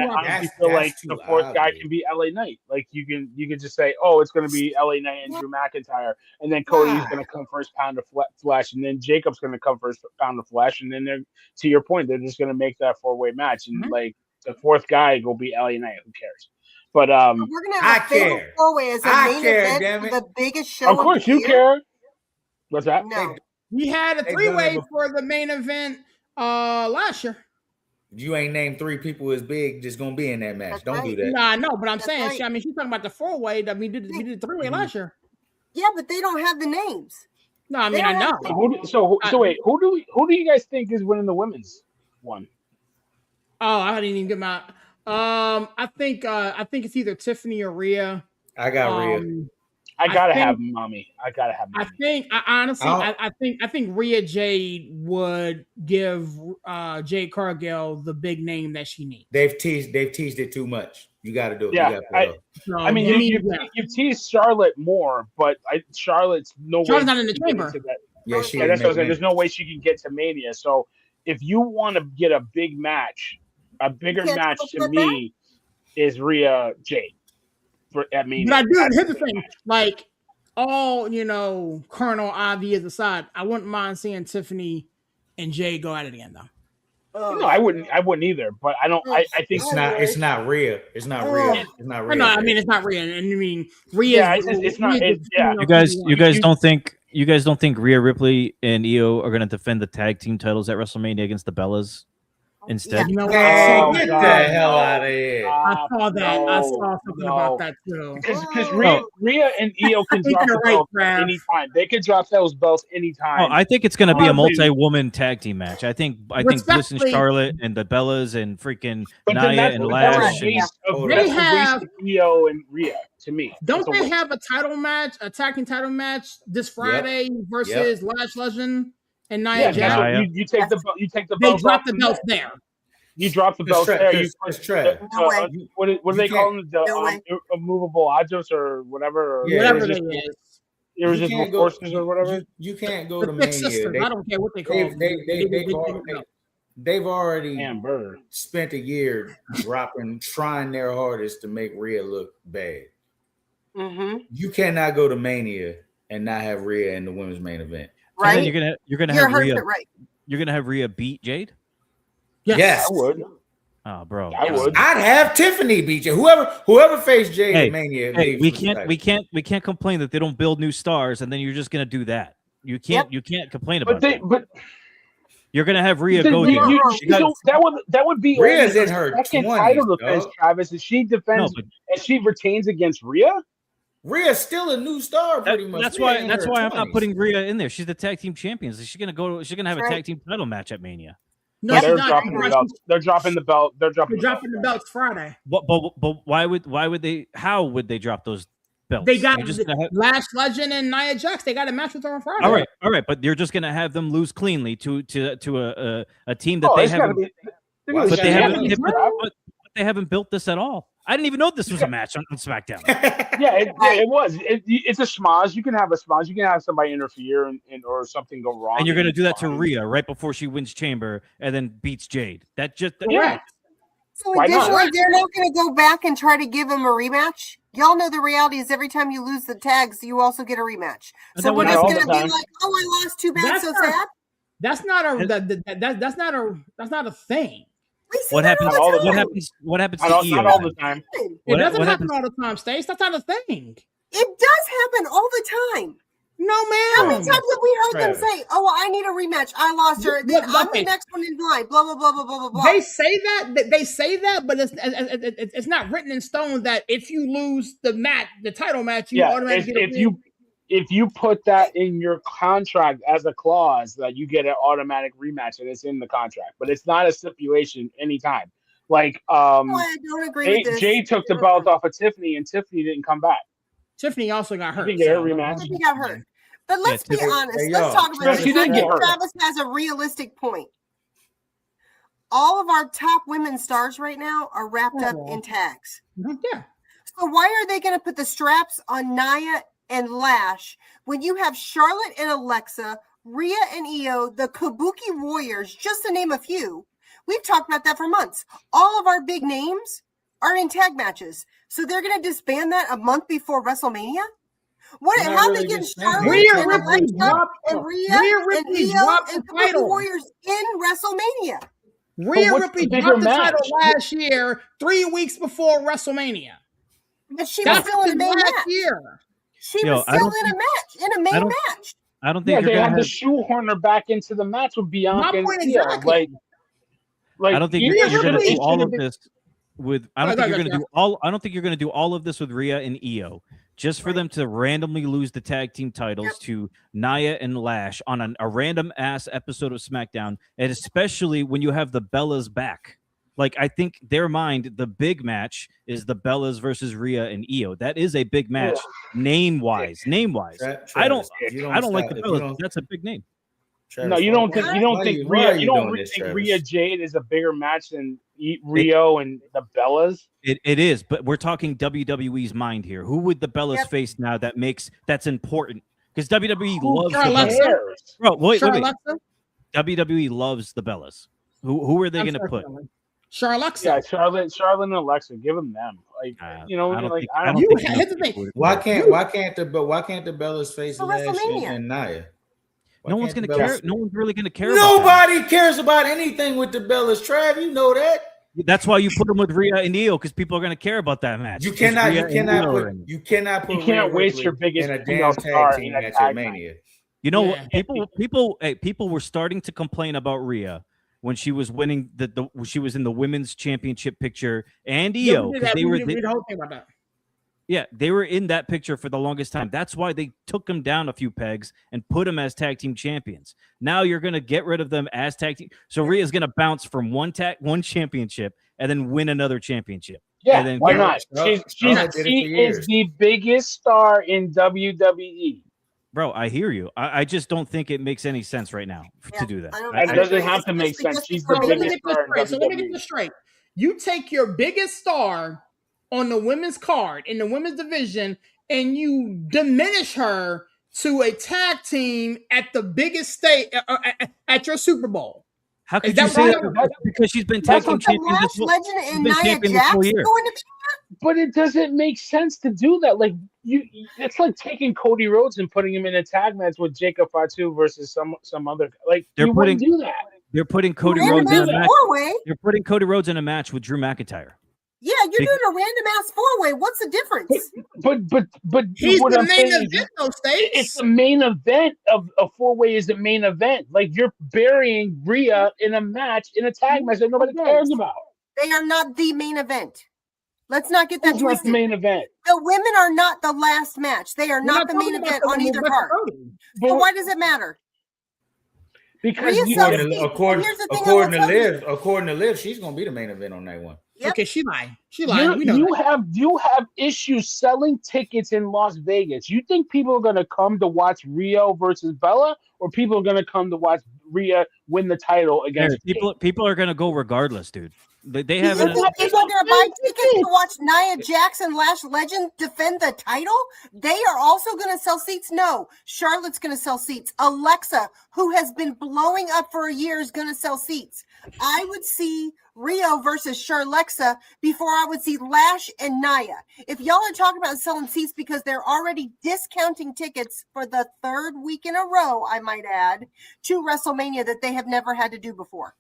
feel like that's the too 4th guy obvious. can be LA Knight. Like you can just say, oh, it's going to be LA Knight and Drew McIntyre, and then Cody's going to come first pound of flesh, and then Jacob's going to come first pound of flesh, and then they're, to your point, they're just going to make that 4-way match, and like the 4th guy will be LA Knight. Who cares? But We're gonna have a fatal 4-way as a main event for the biggest show. Of course, you care. What's that? No, We had a 3-way for the main event last year. You ain't named 3 people as big just gonna be in that match. That's Don't do right. that. Nah, no, but I'm That's saying, right. I mean, she's talking about the 4-way. That we did the 3-way last year. yeah, but they don't have the names. No, I mean, I know. So wait, who do you guys think is winning the women's one? Oh, I didn't even get my. I think it's either Tiffany or Rhea. I got Rhea. I gotta think- have Mommy. I gotta have Mommy. I think Rhea Jade would give Jade Cargill the big name that she needs. They've teased it too much. You got to do it. Yeah, You gotta put it up. So, I mean, you've teased Charlotte more, but Charlotte's Charlotte's not in the chamber. Yeah, she. Yeah, that's what I'm saying. There's no way she can get to Mania. So if you want to get a big match, a bigger match to me is Rhea Jade at Mania. But I do. Here's the thing: like all Colonel ideas aside, I wouldn't mind seeing Tiffany and Jay go at it again, though. No, I wouldn't either. But I don't. I think It's not Rhea. It's not Rhea. It's not Rhea. No, I mean it's not Rhea. And I mean Rhea. Yeah, it's not. Yeah. You guys don't think Rhea Ripley and Io are going to defend the tag team titles at WrestleMania against the Bellas instead? You know what? Man, get the God, hell no. out of here. I saw that. I No, saw something about that too. Because Rhea and Io can think drop you're the right, belts Trav. anytime. They can drop those belts anytime. Oh, I think it's going to be a Dude. multi-woman tag team match. I think Bliss and Respectfully- Charlotte and the Bellas and freaking But then Nia that's and a Lash. waste of They have- Io and Rhea to me. Don't It's a they waste. have a title match, a tag team title match this Friday versus Lash Legend and Nia Yeah, Jax? Nia. you take the They belts. dropped off the from belts there. there. You drop the belts there. You It's trash. No way. what do You they call them? The No way. immovable objects or whatever. Or Yeah, Whatever irresistible- they is. irresistible forces or whatever. You can't go to The Thick Mania. Sisters. I don't care what they call them. They've already Damn bird. spent a year trying their hardest to make Rhea look bad. Mm-hmm. You cannot go to Mania and not have Rhea in the women's main event. Right? And then you're gonna You're have Rhea. 100% right. You're gonna have Rhea beat Jade. Yes. I would. Oh, bro. I would. I'd have Tiffany beat you. Whoever faced Jade Hey, at Mania. Hey, leaves we with the can't title. complain that they don't build new stars, and then you're just gonna do that. You can't complain about that. You're gonna have Rhea that go there. would be Rhea's only in her second 20s, title defense, dog. Travis. If she defends and she retains against Rhea, Rhea's still a new star, pretty much. That's Rhea why. in That's her why I'm not 20s. putting Rhea in there. She's the tag team champion. She's gonna go. She's gonna have a Right. tag team title match at Mania. No, they're she's not. dropping the belts. They're dropping the belt. They're dropping They're dropping the belts Friday. But why would they? How would they drop those belts? They got You're just gonna have- Lash Legend and Nia Jax. They got a match with her on Friday. all right, but you're just gonna have them lose cleanly to a team that Oh, they it's gotta haven't. be. But But they Yeah, haven't. But they haven't built this at all. I didn't even know this was a match on SmackDown. Yeah, it was. It's a schmoz. You can have a schmoz. You can have somebody interfere and or something go wrong. And you're gonna do that to Rhea right before she wins Chamber and then beats Jade. That just Yeah. So Why not? additionally, they're not going to go back and try to give him a rematch. Y'all know the reality is every time you lose the tags, you also get a rematch. But So that we're would just happen going to all be the time. like, "Oh, I lost too bad, That's so not- sad." That's not a thing. We see What that happens? all the What time. happens? What happens to Not Io? all the time. It What doesn't happen happens- all the time, Stace. That's not a thing. It does happen all the time. No, How many ma'am. times have we heard Travis. them say, "Oh, well, I need a rematch. I lost her. Then I'm Okay. the next one in line." Blah blah blah blah blah blah blah. They say that. They say that, but it's not written in stone that if you lose the match, the title match, you Yeah, automatically get a if you put that in your contract as a clause that you get an automatic rematch, and it's in the contract, but it's not a stipulation anytime. Like No, I don't agree with this. Jay took the belt off of Tiffany, and Tiffany didn't come back. Tiffany also got hurt. She didn't get her rematch. Tiffany got hurt. But let's be honest. Hey, let's yo, talk about Travis, this. she did I get think hurt. Travis has a realistic point. All of our top women stars right now are wrapped up in tags. Yeah. So why are they going to put the straps on Nia and Lash when you have Charlotte and Alexa, Rhea and Io, the Kabuki Warriors, just to name a few? We've talked about that for months. All of our big names are in tag matches. So they're going to disband that a month before WrestleMania? What? They're not How really they getting disbanding Charlotte it. and Alexa and Rhea and Io dropped and the Kabuki title. Warriors in WrestleMania? Rhea what's Ripley the bigger dropped the match? title last year, 3 weeks before WrestleMania. But she was That's still in a main last match. year. She Yo, was I still don't in a match, in a main match. I don't Yeah, think they you're have gonna to shoehorn her back into the match with My Bianca and point Io. exactly. Like I don't think you- you're it going should've- to do it all should've of been- this with. I don't think you're going to do all. I don't think you're going to do all of this with Rhea and Io, just for them to randomly lose the tag team titles to Nia and Lash on a random ass episode of SmackDown, and especially when you have the Bellas back. Like, I think their mind, the big match is the Bellas versus Rhea and Io. That is a big match, name wise. Travis, I don't like the stop. Bellas. That's a big name. Travis, No, you don't think why are you you don't doing really this, think Travis? Rhea Jade is a bigger match than Rio and the Bellas? It is, but we're talking WWE's mind here. Who would the Bellas face now that's important? Because WWE loves the Alexa? Bellas. Bro, wait. Alexa? WWE loves the Bellas. Who are they going to put? Alexa. Yeah, Charlotte and Alexa. Give them. Like I don't think Here's the thing. Why can't the Bellas face For Lash WrestleMania. and Nia? No one's going to care. No one's really going to care. Nobody cares about anything with the Bellas, Trav. You know that. That's why you put them with Rhea and Io, because people are going to care about that match. You can't waste your biggest in a female damn star tag team in a match tag at Mania. You know what? People were starting to complain about Rhea when she was winning she was in the women's championship picture, and Io, because they were the whole thing about that. Yeah, they were in that picture for the longest time. That's why they took them down a few pegs and put them as tag team champions. Now you're going to get rid of them as tag team. So Rhea's going to bounce from one championship and then win another championship. Yeah, and then why not? She is the biggest star in WWE. Bro, I hear you. I just don't think it makes any sense right now to do that. It doesn't have to make sense. She's the biggest star in WWE. So let me get this straight. You take your biggest star on the women's card in the women's division and you diminish her to a tag team at the biggest stage at your Super Bowl. How could you say that? Because she's been tag team champion this whole year. But it doesn't make sense to do that. Like it's like taking Cody Rhodes and putting him in a tag match with Jacob Fatu versus some other. Like you wouldn't do that. They're putting Cody Rhodes in a match. They're putting Cody Rhodes in a match with Drew McIntyre. Yeah, you're doing a random ass 4-way. What's the difference? But he's the main event, though, Stacey. It's the main event of a 4-way is the main event. Like you're burying Rhea in a match in a tag match that nobody cares about. They are not the main event. Let's not get that twisted. The main event. The women are not the last match. They are not the main event on either card. So why does it matter? Because according to Liv, she's gonna be the main event on that one. Yep. Okay, she lied. We know you have issues selling tickets in Las Vegas. You think people are gonna come to watch Rio versus Bella, or people are gonna come to watch Rhea win the title against people are gonna go regardless, dude. They have people are gonna buy tickets to watch Nia Jax and Lash Legend defend the title. They are also gonna sell seats. No, Charlotte's gonna sell seats. Alexa, who has been blowing up for a year, is gonna sell seats. I would see Rio versus Charlexa before I would see Lash and Nia. If y'all are talking about selling seats because they're already discounting tickets for the third week in a row, I might add, to WrestleMania that they have never had to do before.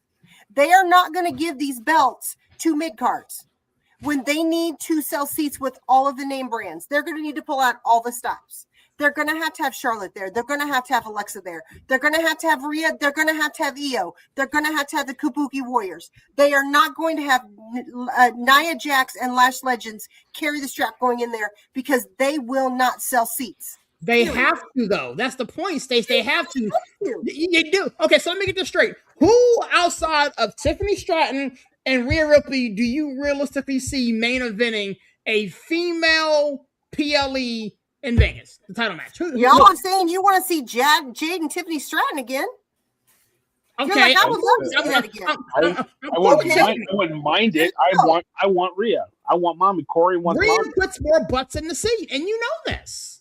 They are not going to give these belts to mid-cards when they need to sell seats with all of the name brands. They're going to need to pull out all the stops. they're going to have Charlotte there. They're going to have Alexa there. They're going to have Rhea. They're going to have Io. They're going to have the Kabuki Warriors. They are not going to have Nia Jax and Lash Legends carry the strap going in there because they will not sell seats. They have to, though. That's the point, Stacey. They have to. They do. Okay, so let me get this straight. Who outside of Tiffany Stratton and Rhea Ripley do you realistically see main eventing a female PLE in Vegas, the title match? Y'all are saying you want to see Jade and Tiffany Stratton again? Okay, I would love to see that again. I wouldn't mind it. I want Rhea. I want mommy. Corey wants Rhea mommy. puts more butts in the seat, and you know this.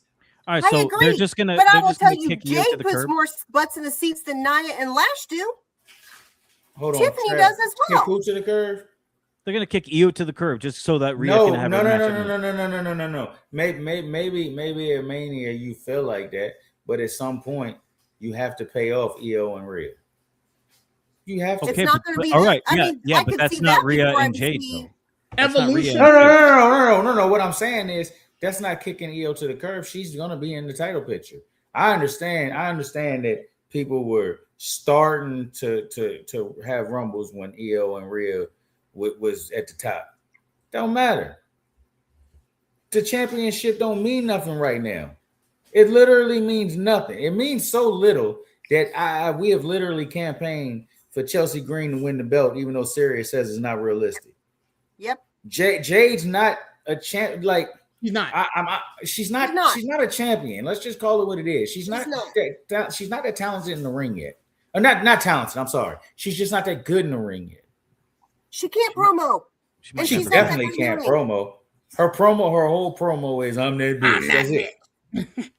All right, so they're just gonna. But I will tell you, Jade Jade puts more butts in the seats than Nia and Lash do. Hold on, Tiffany does as well. Kick who to the curb? They're gonna kick Io to the curb just so that Rhea can have No. Maybe at Mania you feel like that, but at some point you have to pay off Io and Rhea. You have to. It's not going to be. All right, I but that's not Rhea and Jade though. Evolution. No. What I'm saying is that's not kicking Io to the curb. She's going to be in the title picture. I understand that people were starting to have rumbles when Io and Rhea was at the top. Don't matter. The championship don't mean nothing right now. It literally means nothing. It means so little that we have literally campaigned for Chelsea Green to win the belt, even though Sirius says it's not realistic. Yep. Jade's not a champ. Like she's not. She's not a champion. Let's just call it what it is. She's not that talented in the ring yet. Or not talented. I'm sorry. She's just not that good in the ring yet. She can't promo. She definitely can't promo. Her whole promo is "I'm that bitch." That's it.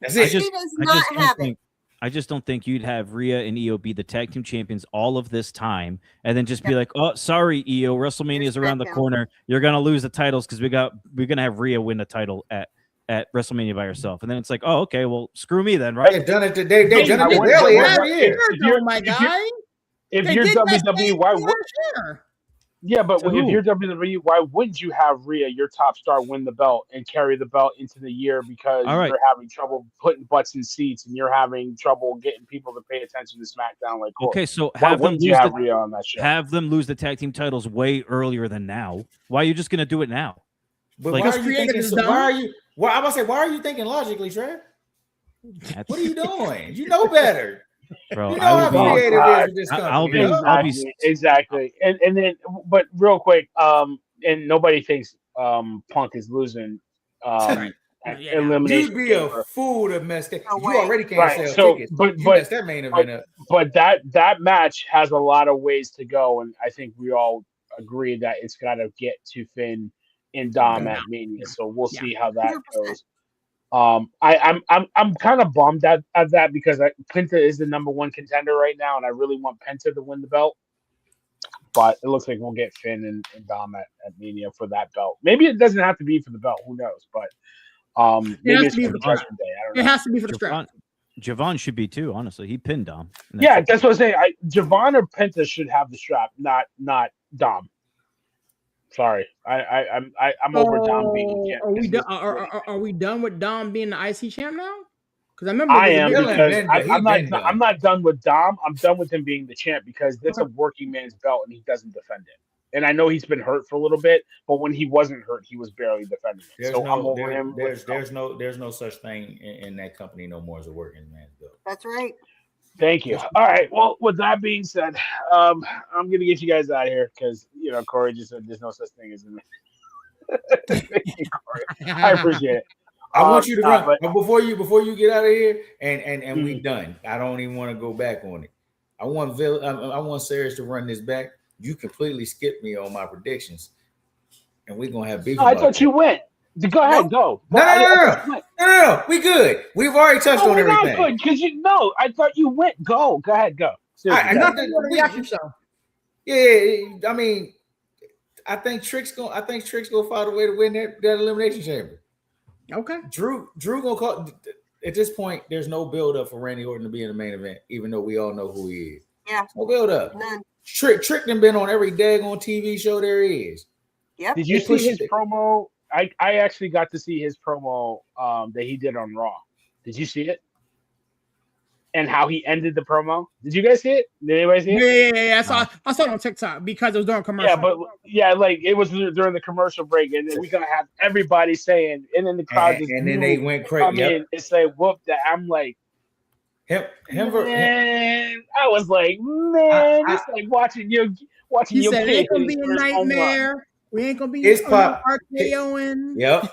That's it. She does not have it. I just don't think you'd have Rhea and Io be the tag team champions all of this time and then just be like, oh, sorry, Io, WrestleMania is around the corner. You're going to lose the titles because we're going to have Rhea win the title at WrestleMania by herself. And then it's like, oh, okay, well, screw me then, right? They've done it today. They've done it really every year. If you're WWE, why would Yeah, but if you're WWE, why wouldn't you have Rhea, your top star, win the belt and carry the belt into the year because you're having trouble putting butts in seats and you're having trouble getting people to pay attention to SmackDown like Corey. Okay, so have them Rhea on that show. Have them lose the tag team titles way earlier than now. Why are you just going to do it now? But why are you thinking? Why are you thinking logically, Trev? What are you doing? You know better. Bro, you know how creative is with this company. I'll be exactly. And then, but real quick, and nobody thinks Punk is losing. Elimination. You'd be a fool to mess that. You already can't sell tickets. But messed that main event up. But that match has a lot of ways to go, and I think we all agree that it's got to get to Finn and Dom at Mania. So we'll see how that 100%. Goes. I'm kind of bummed at that because Penta is the number one contender right now, and I really want Penta to win the belt. But it looks like we'll get Finn and Dom at Mania for that belt. Maybe it doesn't have to be for the belt. Who knows? But maybe it's for the Judgment Day. I don't know. It has to be for the strap. Javon should be too. Honestly, he pinned Dom. Yeah, that's what I'm saying. Javon or Penta should have the strap, not Dom. Sorry, I'm over Dom being champ. Are we done with Dom being the IC champ now? Because I remember I'm not done with Dom. I'm done with him being the champ because that's a working man's belt and he doesn't defend it. And I know he's been hurt for a little bit, but when he wasn't hurt, he was barely defending it. I'm over him. There's no such thing in that company no more as a working man's belt. That's right. Thank you. All right. Well, with that being said, I'm going to get you guys out of here because, Corey just said there's no such thing as Thank you, Corey. I appreciate it. I want you to run. But before you get out of here and we done. I don't even want to go back on it. I want Sarah to run this back. You completely skipped me on my predictions. And we're going to have beef. I thought you went. Go ahead, go. No. We good. We've already touched on everything. Not good because I thought you went. Go ahead, go. Yeah, I mean, I think Trick's gonna find a way to win that elimination chamber. Okay. Drew gonna call. At this point, there's no build up for Randy Orton to be in the main event, even though we all know who he is. Yeah. No build up. None. Trick done been on every daggone TV show there is. Yep. Did you see his promo? I actually got to see his promo that he did on Raw. Did you see it? And how he ended the promo? Did you guys see it? Did anybody see it? Yeah. I saw it on TikTok because it was during a commercial. Yeah, but like it was during the commercial break, and then we gonna have everybody saying, and then the crowd just and then they went crazy. I mean, it's like whoop that. I'm like, man, I was like, man, it's like watching your said, kid. It ain't gonna be a nightmare. We ain't gonna be his pop RKOing. Yep.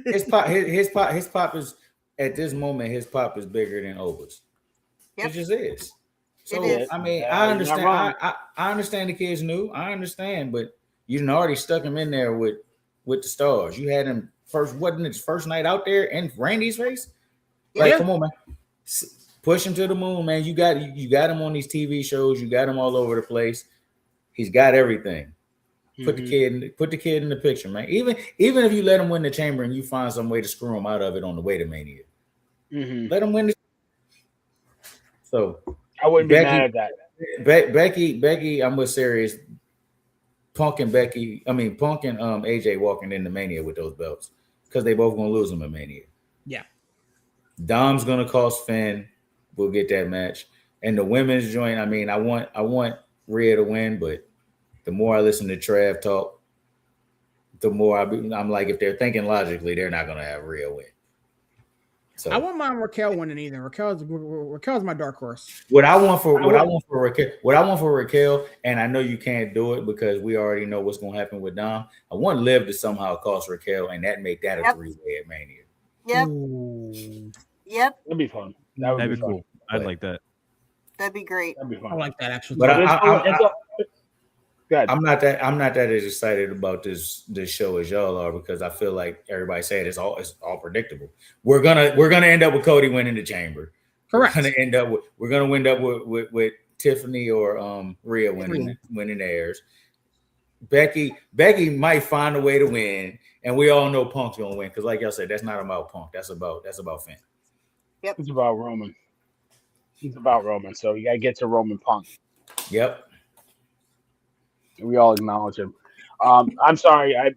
his pop is at this moment. His pop is bigger than Oba's. Yep. It just is. So I mean, I understand. I understand the kid's new. I understand, but you done already stuck him in there with the stars. You had him wasn't his first night out there in Randy's face? Like, come on, man. Push him to the moon, man. You got him on these TV shows. You got him all over the place. He's got everything. Put the kid in the picture, man. Even if you let him win the chamber and you find some way to screw him out of it on the way to Mania, let him win. So I wouldn't be mad at that. Becky, I'm with serious. Punk and AJ walking into Mania with those belts because they both gonna lose them at Mania. Yeah. Dom's gonna cost Finn. We'll get that match. And the women's joint. I mean, I want Rhea to win, but the more I listen to Trav talk, the more I'm like, if they're thinking logically, they're not gonna have Rhea win. So I wouldn't mind Raquel winning either. Raquel's my dark horse. What I want for Raquel, and I know you can't do it because we already know what's gonna happen with Dom. I want Liv to somehow cost Raquel and make that a 3-way at Mania. Yep. Ooh. Yep. That'd be fun. That'd be cool. I'd like that. That'd be great. That'd be fun. I like that actually. But I'm not that as excited about this show as y'all are because I feel like everybody said it's all predictable. We're gonna end up with Cody winning the chamber. Correct. We're gonna end up with Tiffany or Rhea winning theirs. Becky might find a way to win, and we all know Punk's gonna win because, like y'all said, that's not about Punk. That's about Finn. Yep. It's about Roman. It's about Roman. So you gotta get to Roman Punk. Yep. We all acknowledge him. I'm sorry. I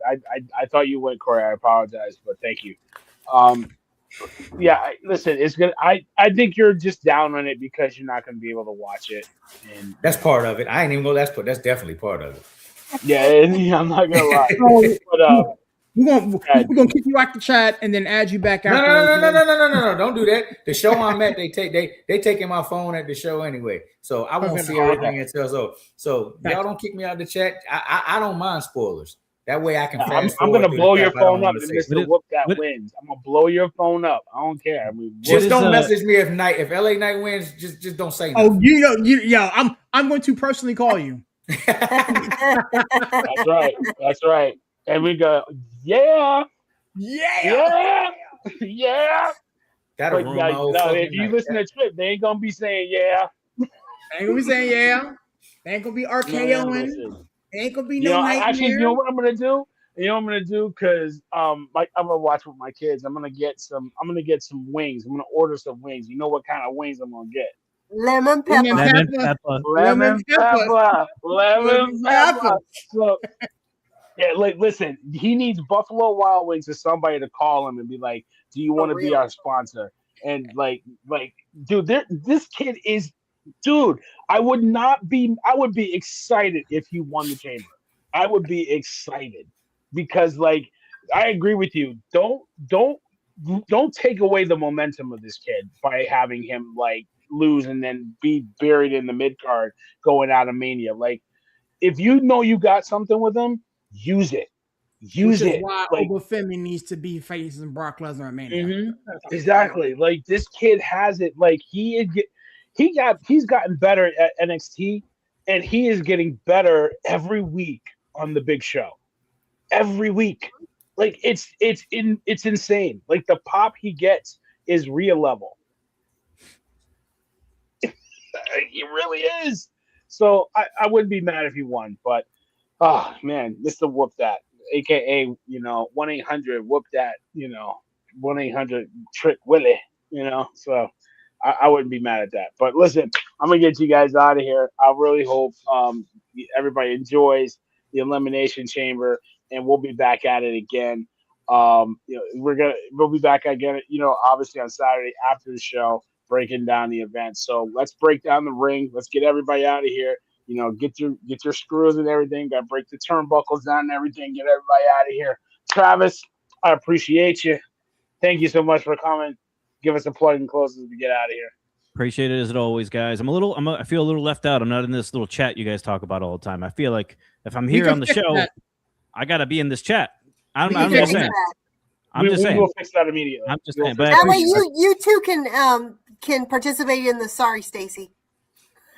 thought you went, Corey. I apologize, but thank you. Yeah. Listen, it's good. I think you're just down on it because you're not gonna be able to watch it. And that's part of it. I ain't even go. That's definitely part of it. Yeah, I'm not gonna lie. But we're gonna kick you out the chat and then add you back out. No. Don't do that. The show I'm at, they taking my phone at the show anyway, so I won't see everything until so y'all don't kick me out the chat. I don't mind spoilers. That way I can fast I'm gonna blow your phone up and Mr. Whoop that what, wins. I'm gonna blow your phone up. I don't care. I mean, just don't message me if LA Knight wins. Just don't say nothing. Oh, I'm going to personally call you. That's right. And we go, yeah. That'll ruin my whole if you listen to Trip, they ain't gonna be saying yeah. They ain't gonna be saying yeah. They ain't gonna be RKOing. They ain't gonna be no nightmare. Actually, you know what I'm gonna do? Because like I'm gonna watch with my kids. I'm gonna get some wings. I'm gonna order some wings. You know what kind of wings I'm gonna get? Lemon pepper. So, yeah, listen, he needs Buffalo Wild Wings or somebody to call him and be like, "Do you want to be our sponsor?" And like, dude, this kid is, dude. I would be excited if he won the chamber. I would be excited because, like, I agree with you. Don't take away the momentum of this kid by having him like lose and then be buried in the mid card going out of Mania. Like, if you know you got something with him, use it. Which is why Obafemi needs to be facing Brock Lesnar at Mania. Mm-hmm. Exactly. Like, this kid has it. Like, he's gotten better at NXT, and he is getting better every week on the big show. Every week. Like, it's insane. Like, the pop he gets is real level. He really is. So I wouldn't be mad if he won, but oh man, Mr. Whoop That, aka 1-800 Whoop That, 1-800 Trick Willie, So I wouldn't be mad at that. But listen, I'm gonna get you guys out of here. I really hope everybody enjoys the Elimination Chamber, and we'll be back at it again. We'll be back again, obviously on Saturday after the show, breaking down the event. So let's break down the ring. Let's get everybody out of here. Get your screws and everything. Got to break the turnbuckles down and everything. Get everybody out of here. Travis, I appreciate you. Thank you so much for coming. Give us a plug and close as we get out of here. Appreciate it as always, guys. I feel a little left out. I'm not in this little chat you guys talk about all the time. I feel like if I'm here on the show, I got to be in this chat. I'm just saying. We will fix that immediately. I'm just saying. That way you too can participate in the Sorry, Stacey.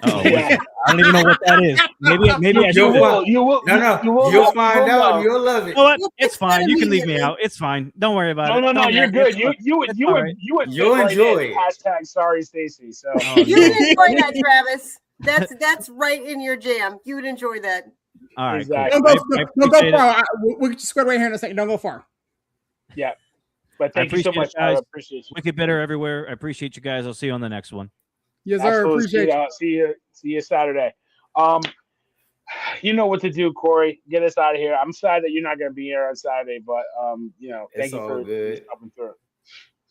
Oh, yeah. I don't even know what that is. Maybe you will. You'll find out. You'll love it. You know what? It's fine. You can leave me out. It's fine. Don't worry about it. No, you're good. You'll enjoy it. Hashtag Sorry, Stacey. So you would enjoy that, Travis. That's right in your jam. You would enjoy that. All right. Exactly. Don't go far. We'll get squared away here in a second. Don't go far. Yeah. But thank you so much, guys. I appreciate you. Wicked Bitter everywhere. I appreciate you guys. I'll see you on the next one. Yes, sir. Appreciate you. See you Saturday. You know what to do, Corey. Get us out of here. I'm sorry that you're not going to be here on Saturday, but thank you for coming through.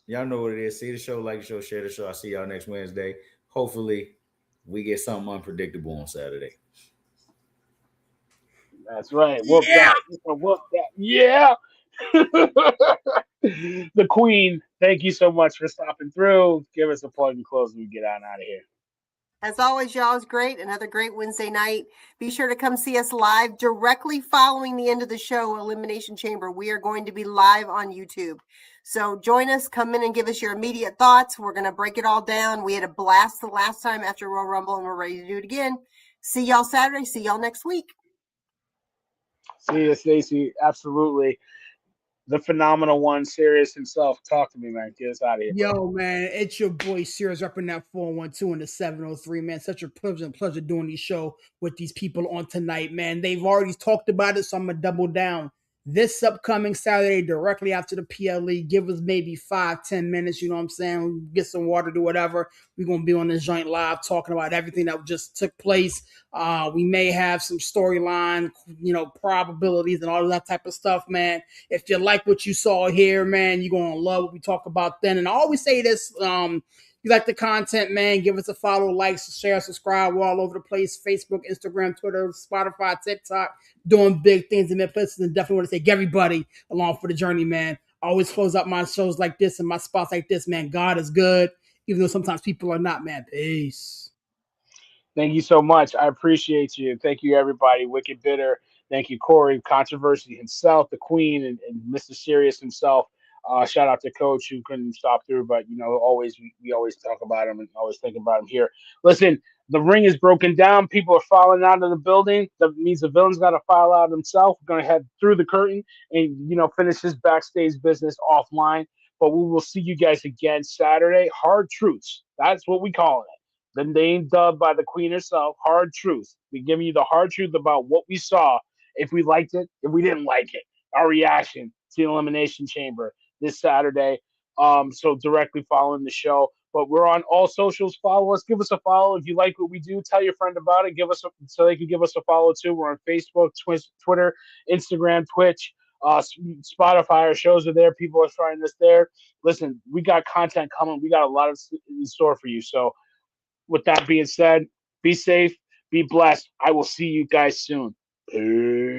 Y'all know what it is. See the show, like the show, share the show. I'll see y'all next Wednesday. Hopefully, we get something unpredictable on Saturday. That's right. Whoop that. Yeah. The Queen, thank you so much for stopping through. Give us a plug and close and we get out of here. As always, y'all, is great. Another great Wednesday night. Be sure to come see us live directly following the end of the show, Elimination Chamber. We are going to be live on YouTube. So join us, come in and give us your immediate thoughts. We're going to break it all down. We had a blast the last time after Royal Rumble, and we're ready to do it again. See y'all Saturday. See y'all next week. See you, Stacey. Absolutely. The phenomenal one, Sirius himself. Talk to me, man. Get us out of here. Yo, man, it's your boy Sirius repping that 412 and the 703, man. Such a pleasure doing this show with these people on tonight, man. They've already talked about it, so I'm going to double down. This upcoming Saturday, directly after the PLE, give us maybe 5-10 minutes, you know what I'm saying? We'll get some water, do whatever. We're going to be on this joint live talking about everything that just took place. We may have some storyline, probabilities and all of that type of stuff, man. If you like what you saw here, man, you're going to love what we talk about then. And I always say this, you like the content, man, give us a follow, like, share, subscribe. We're all over the place. Facebook, Instagram, Twitter, Spotify, TikTok, doing big things in their places. And definitely want to take everybody along for the journey, man. I always close up my shows like this and my spots like this, man. God is good, even though sometimes people are not, man. Peace. Thank you so much. I appreciate you. Thank you, everybody. Wicked Bitter. Thank you, Corey. Controversy himself, the Queen, and Mr. Sirius himself. Shout out to Coach who couldn't stop through, but always we always talk about him and always think about him here. Listen, the ring is broken down. People are filing out of the building. That means the villain's got to file out himself. We're going to head through the curtain and finish his backstage business offline. But we will see you guys again Saturday. Hard Truths. That's what we call it. The name dubbed by the Queen herself. Hard Truth. We're giving you the hard truth about what we saw. If we liked it, if we didn't like it, our reaction to the Elimination Chamber this Saturday. So directly following the show. But we're on all socials. Follow us. Give us a follow. If you like what we do, tell your friend about it. So they can give us a follow too. We're on Facebook, Twitter, Instagram, Twitch, Spotify. Our shows are there. People are trying us there. Listen, we got content coming. We got a lot in store for you. So with that being said, be safe, be blessed. I will see you guys soon. Peace.